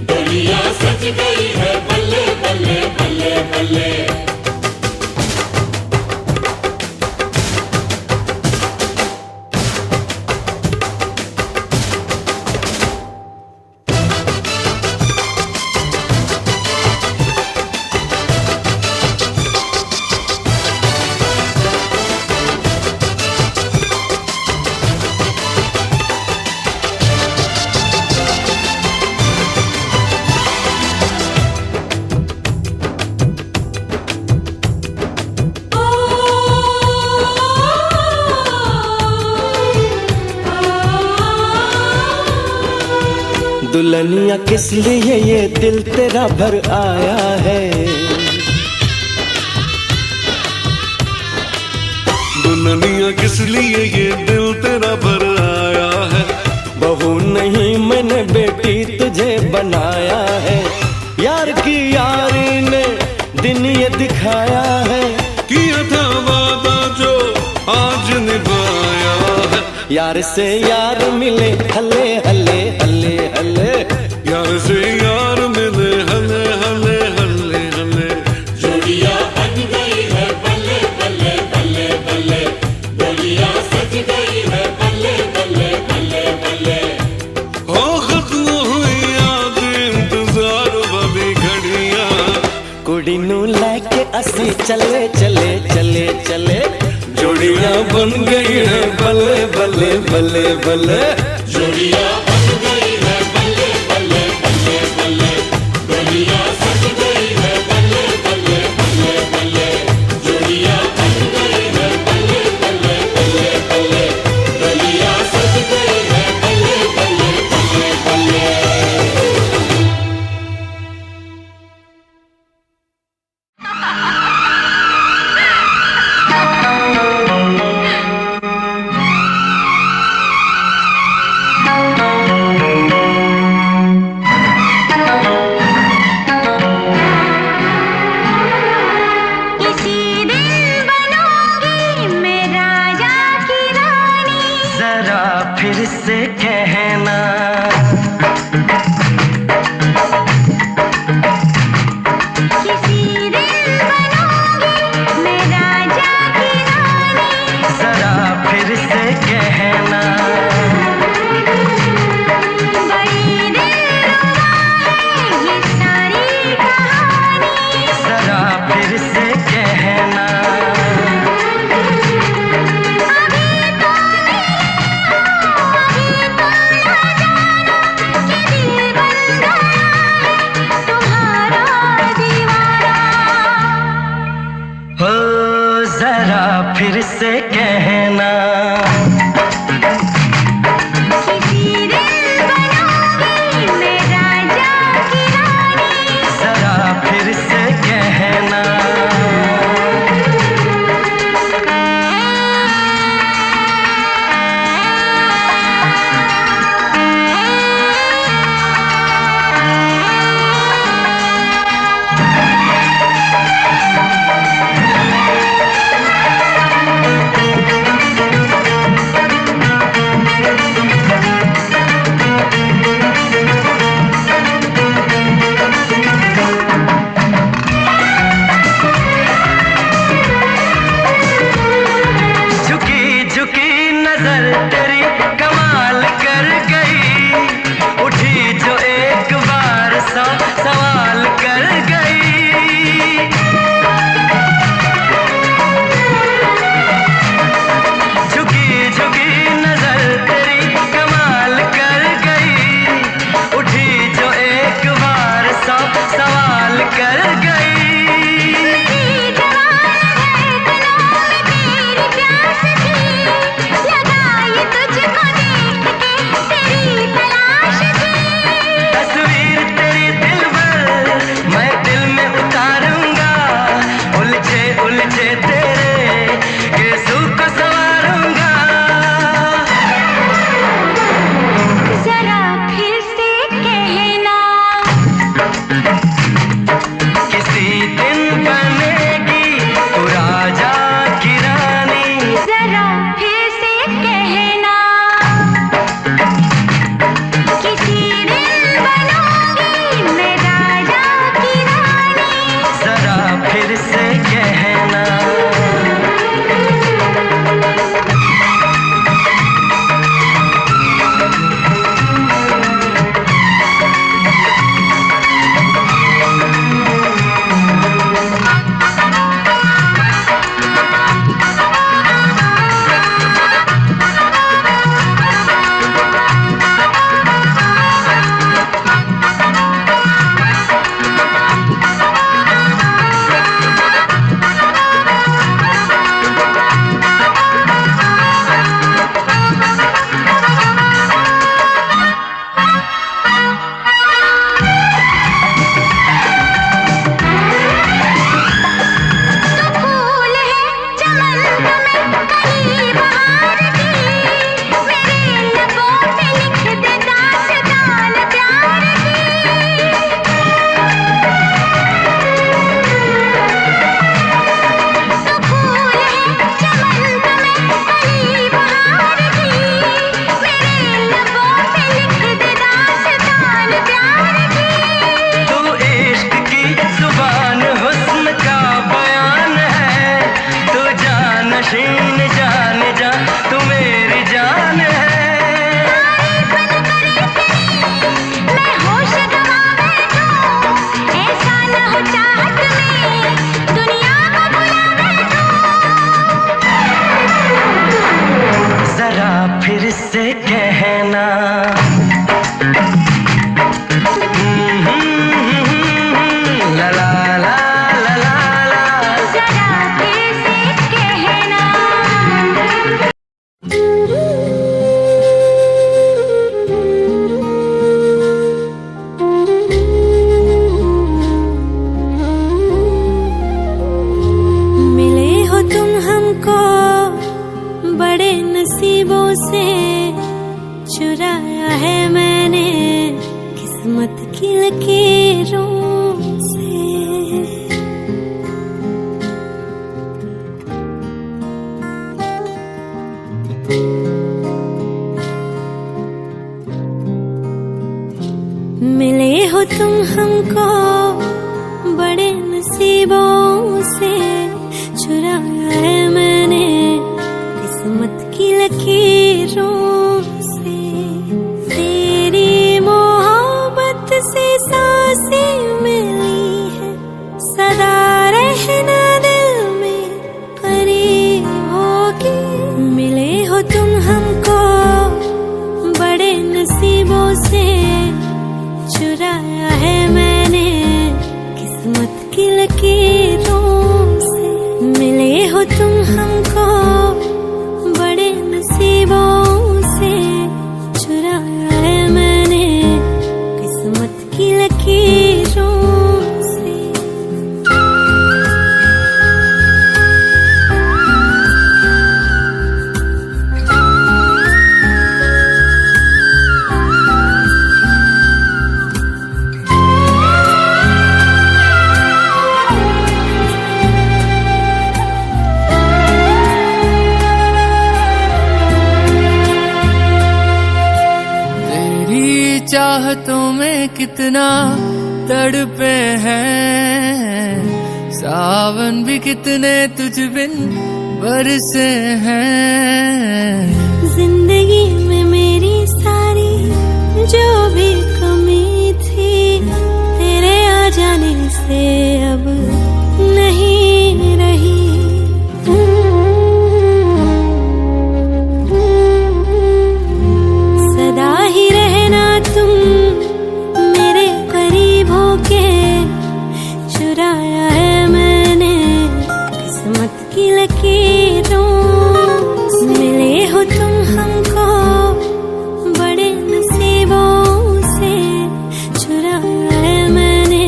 डोलियां सज गई है बल्ले बल्ले बल्ले बल्ले। दुल्हनिया किस लिए ये दिल तेरा भर आया है, दुल्हनिया किस लिए ये दिल तेरा भर आया है। बहू नहीं मैंने बेटी तुझे बनाया है, यार की यारी ने दिन ये दिखाया है, किया था वादा जो आज निभाया है। यार से यार मिले हले हले हले हले, यार से यार मिले हले हले हले हले। जोड़िया बन गई है बल्ले बल्ले बल्ले बल्ले, बोलियां सज गई है बल्ले बल्ले बल्ले बल्ले। हो खत्म हुई याद इंतजार वाली घड़ियां, कुड़ी नू लेके असी चले चले चले चले, जोड़ियां बन गई है बल्ले बल्ले बल्ले बल्ले। जोड़िया बन गई है बल्ले बल्ले बल्ले बल्ले, बोलियां सज गई है बल्ले बल्ले बल्ले बल्ले। जोड़िया बन गई है बल्ले बल्ले बल्ले बल्ले, बोलियां सज गई है बल्ले बल्ले बल्ले बल्ले। किसी दिन बनूंगी मैं राजा की रानी, जरा फिर से कहना, किसी दिन बनूंगी मैं राजा की रानी, जरा फिर से कहना, बड़ी दिलरुबा है ये सारी कहानी, जरा फिर से कहना, अभी तो ना जानो कि दिल बन गया है तुम्हारा दीवाना। हो जरा फिर से कहना, किसी दिन बनूंगी मैं राजा की रानी, जरा फिर से कहना, किस्मत की लकीरों से। मिले हो तुम हमको बड़े नसीबों से, चुराया है मैंने किस्मत की लकीरों से। तेरी मोहब्बत से सांसें मिली है, सदा रहना दिल में करीब होगी। मिले हो तुम हमको बड़े नसीबों से, चुराया है मैंने किस्मत की लकीरों से। मिले हो तुम हमको बड़े नसीबों से, चुराया है मैंने किस्मत की लकीरों से। चाहतों में कितना तड़पे हैं, सावन भी कितने तुझ बिन बरसे हैं। जिंदगी में मेरी सारी जो भी कमी थी, तेरे आ जाने से अब नहीं रही। सदा ही रहना तुम मेरे करीब होके, चुराया है मैंने किस्मत की लकीरों से। मिले हो तुम हमको बड़े नसीबों से, चुराया है मैंने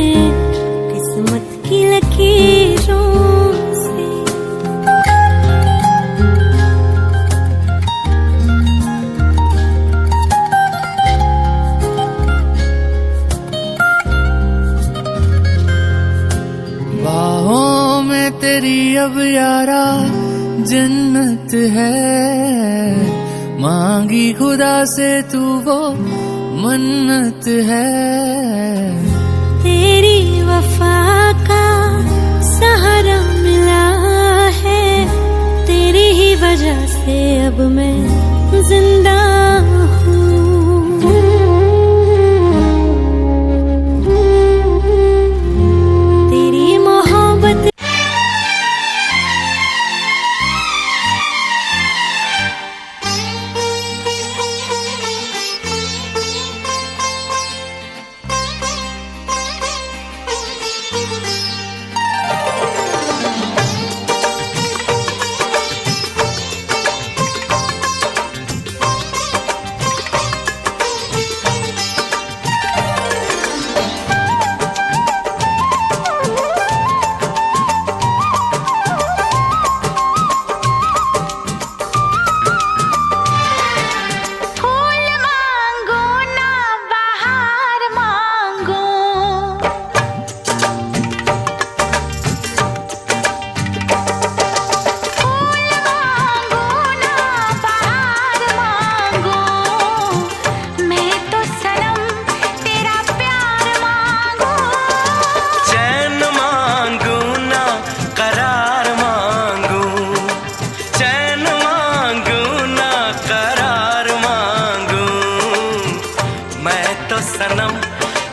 किस्मत की लकीरों से। बाहों में तेरी अब यारा जन्नत है, मांगी खुदा से तू वो मन्नत है। तेरी वफा का सहारा मिला है, तेरी ही वजह से अब मैं जिंदा हूँ। तेरी मोहब्बत फूल मांगो ना बहार मांगो, फूल मांगो ना बहार मांगो। मैं तो सनम तेरा प्यार मांगो। चैन मांगू ना करार मांगू, चैन मांगू ना करार मांगू। मैं तो सनम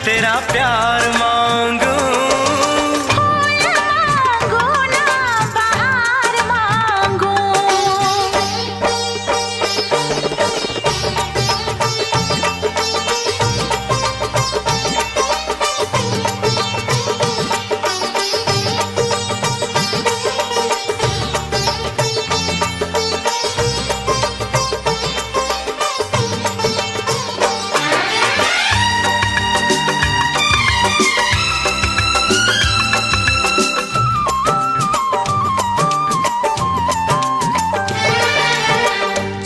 तेरा प्यार मांगू। फूल मांगो ना बहार मांगो।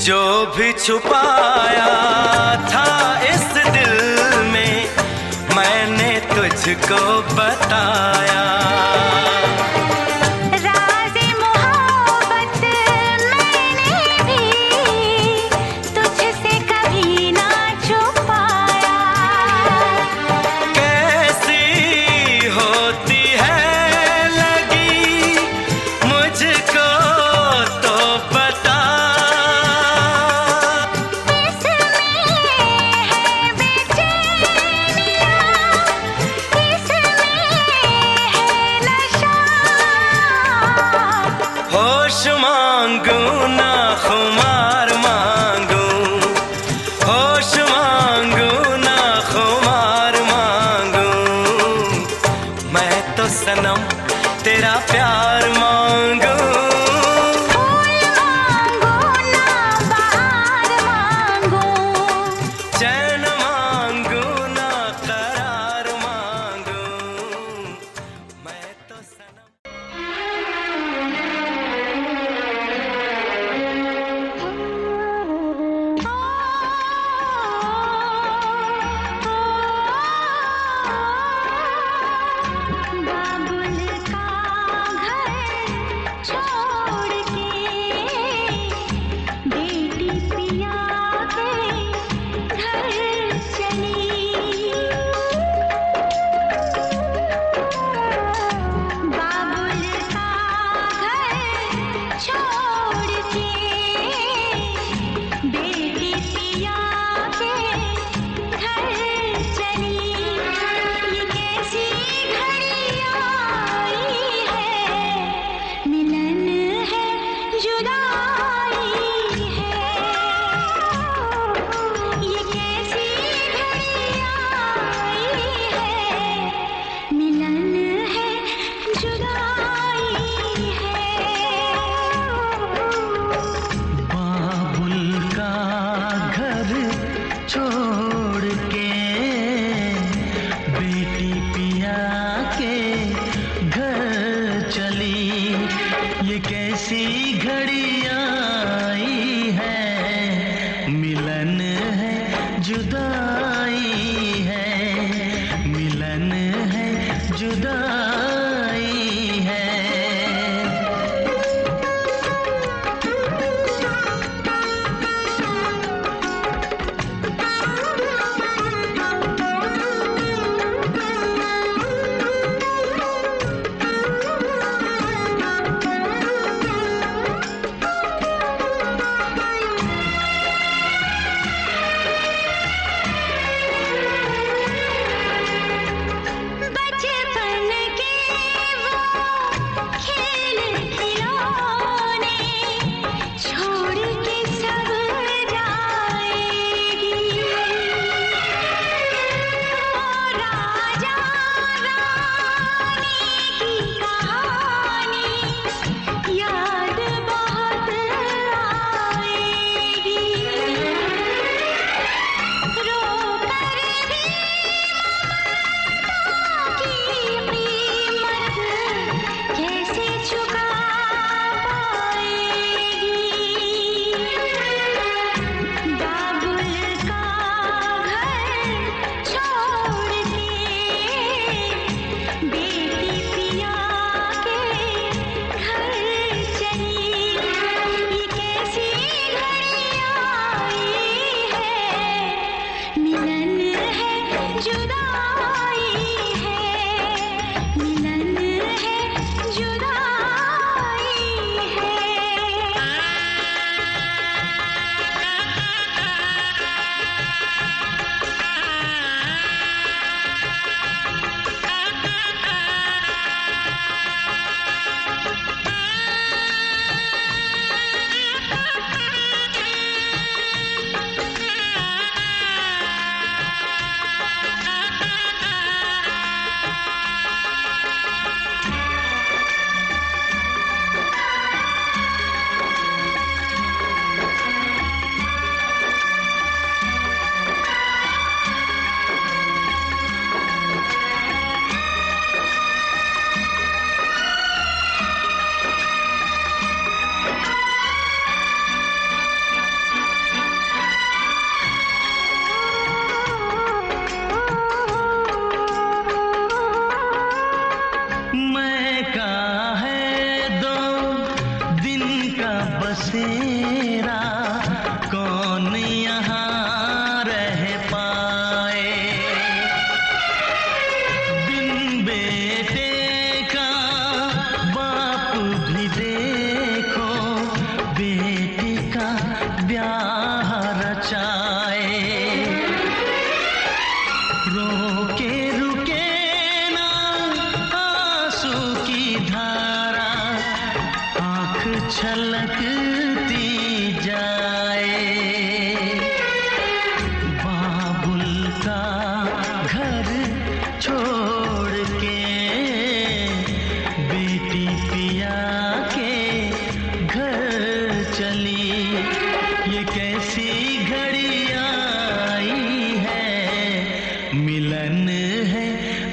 जो भी छुपाया था इस दिल में, मैंने तुझको बताया। राज़े मोहब्बत मैंने भी तुझसे कभी ना छुपाया। कैसी होती है लगी मुझको तो बता। इसमें है बेचैनियाँ, इसमें है नशा। होश मांगू ना खुमार मांगू, होश मांगू ना खुमार मांगू। मैं तो सनम तेरा प्यार मांगू। फूल मांगो ना बहार मांगो, चैन मांगू ना करार मांगू। मैं तो सनम बाबुल का घर छोड़ के बेटी पिया के घर चली। बाबुल का घर छोड़ के बेटी पिया के घर चली। ये कैसी घड़ी आई है, मिलन है जुदाई है। ये कैसी घड़ी आई है, मिलन है जुदाई है। बाबुल का घर छोड़ के बेटी पिया के घर चली। ये कैसी घड़ी आई है, मिलन है जुदाई है, मिलन है जुदाई है। बचपन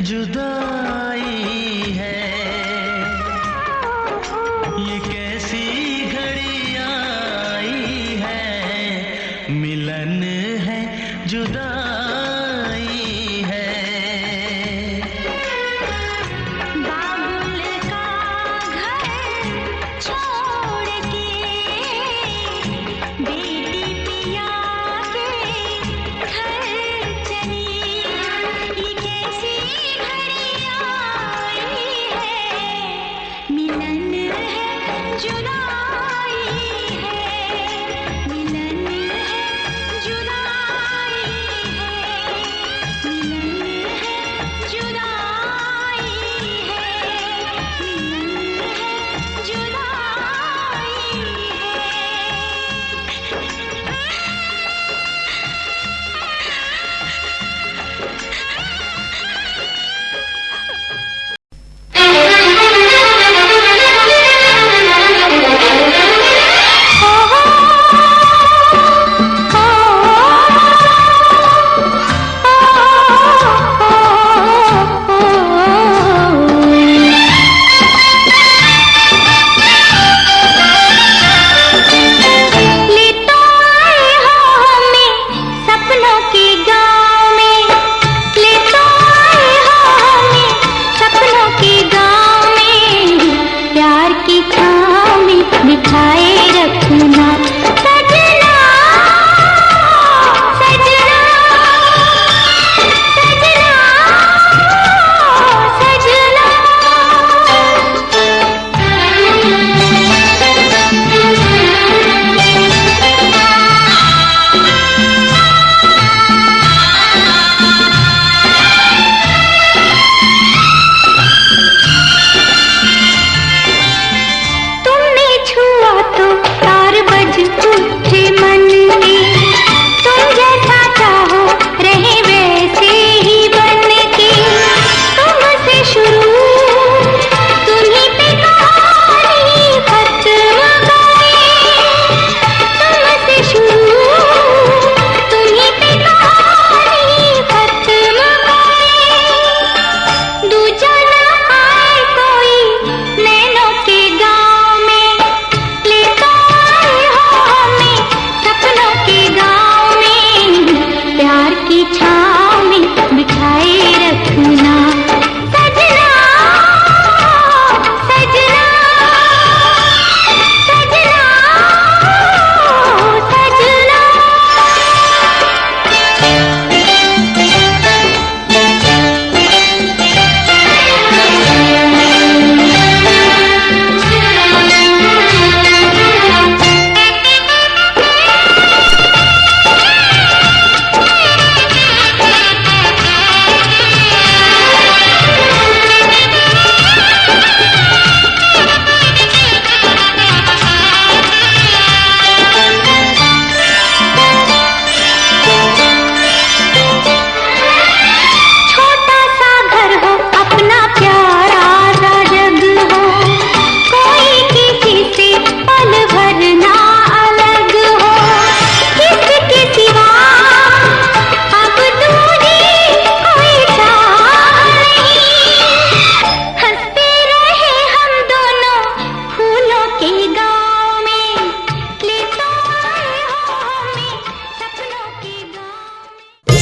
जुदाई है, ये कैसी घड़ी आई है, मिलन है जुदाई है। बाबुल का घर छोड़ के बेटी पिया के घर चली, ये कैसी घड़ी आई है, मिलन है जुदाई है, मिलन है जुदाई है, मिलन है जुदाई है, मिलन है जुदाई ले तो आए हो हमें सपनों के गाँव में, ले तो आए हो हमें सपनों के गाँव में, प्यार की छाँव में बिठाए रखना सजना, सजना, सजना, तुमने छुआ तो तार बज उठे मन के, तुम जैसा चाहो रहे वैसे ही बन के, तुमसे शुरू तुम्हीं पे कहानी खत्म करे, तुमसे शुरू तुम्हीं पे कहानी खत्म करे, दूजा ना आए कोई नैनों के गाँव में, ले तो आए हो हमें सपनों के गाँव में, प्यार की छाँव में बिठाए रखना सजना, सजना, सजना, छोटा सा घर हो अपना प्यारा सा जग हो, कोई किसी से पल भर ना अलग हो, किसके सिवा अब दूरी कोई चाह नहीं, हंसते रहे हम दोनों फूलों के गाँव में, ले तो आए हो हमें सपनों के गाँव में।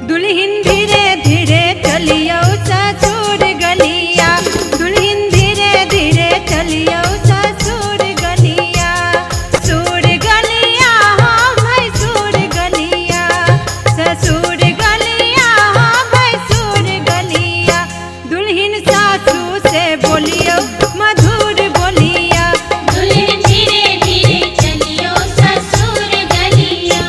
दुल्हन धीरे धीरे चलियो ससुर गलिया, दुल्हन धीरे धीरे चलियो ससुर गलिया, सुर गलिया हाँ भाई सुर गलिया, ससुर गलिया हाँ भाई सुर गलिया, दुल्हन सासू से बोलियो मधुर बोलिया, दुल्हन धीरे धीरे चलियो ससुर गलिया।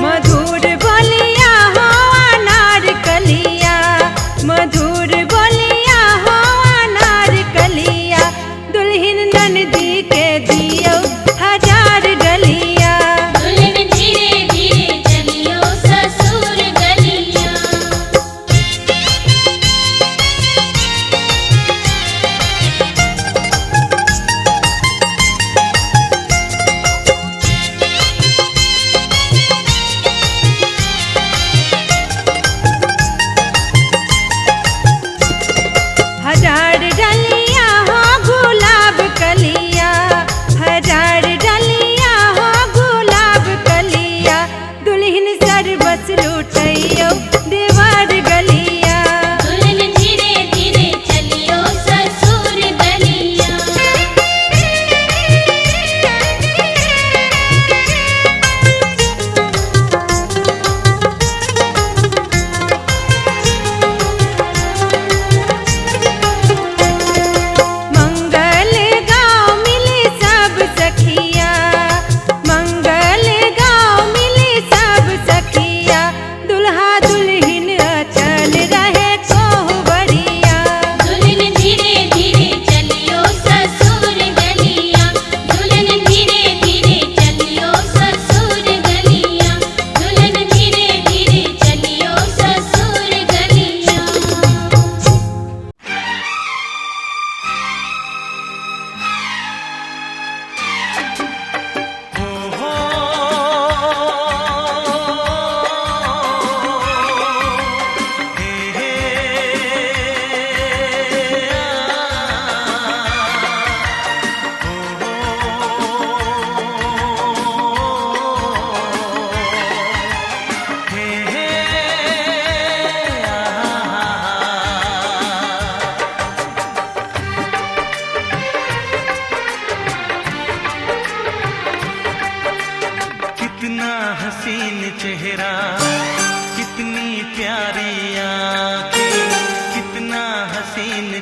मधुर बोलिया हाँ अनार कलिया, मधुर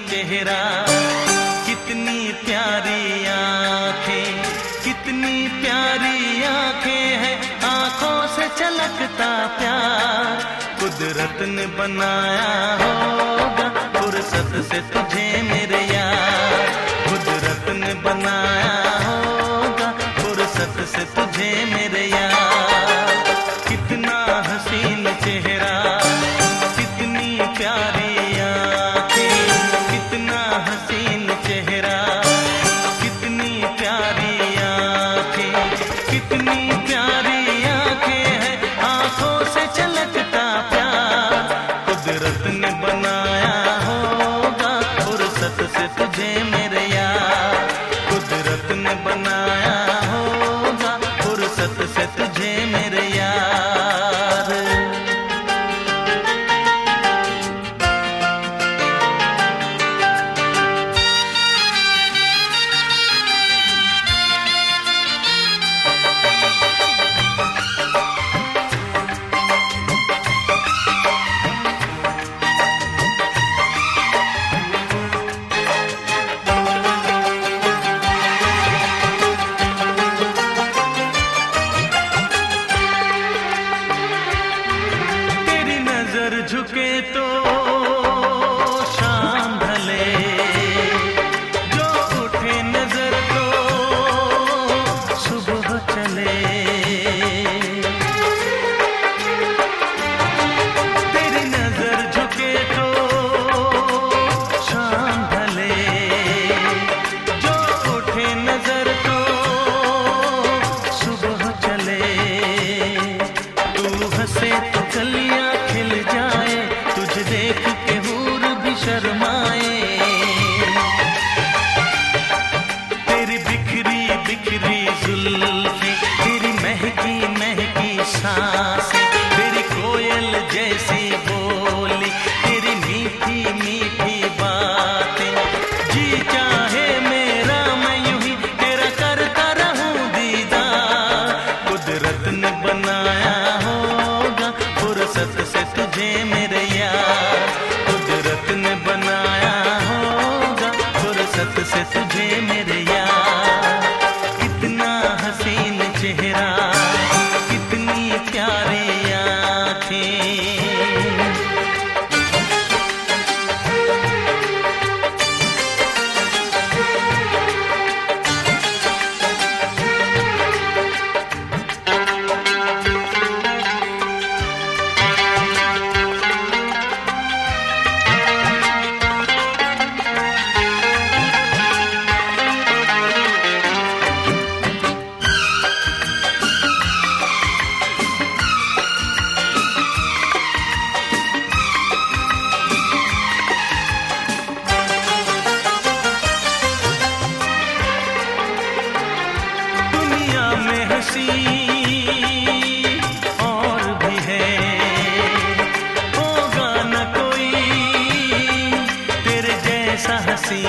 चेहरा, कितनी प्यारी आंखें, कितनी प्यारी आंखें हैं, आंखों से छलकता प्यार। कुदरत ने बनाया होगा फुर्सत से तुझे मेरे यार, कुदरत ने बनाया होगा फुर्सत से तुझे मेरे यार। कितना हसीन चेहरा, कितनी प्यारी आंखें, कितना हसीन चेहरा, कितनी प्यारी आंखें, कितनी प्यारी आंखें हैं, आंखों से छलकता प्यार। कुदरत ने बनाया होगा फुर्सत से तुझे मेरे यार, कुदरत ने बनाया होगा फुर्सत से तुझे मेरे यार। तेरी नजर झुके तो शाम ढले, जो उठे नजर तो सुबह चले। तेरी नजर झुके तो शाम ढले, जो उठे नजर तो सुबह चले। तू हंसे तो कलियां खिल जाए, तुझे देख के हूर भी शर्माए। तेरी बिखरी बिखरी जुल्फें, तेरी महकी महकी सांसें, तेरी कोयल जैसी बोली, तेरी मीठी मीठी बातें। जी चाहे मेरा मैं यूं ही तेरा करता रहूं दीदार। कुदरत ने बनाया होगा फुर्सत से तुझे मेरे यार, कुदरत ने बनाया होगा फुर्सत से तुझे मेरे यार। कितना हसीन चेहरा, कितनी प्यारी आंखें। दुनिया में हंसी और भी है, होगा न कोई तेरे जैसा हंसी।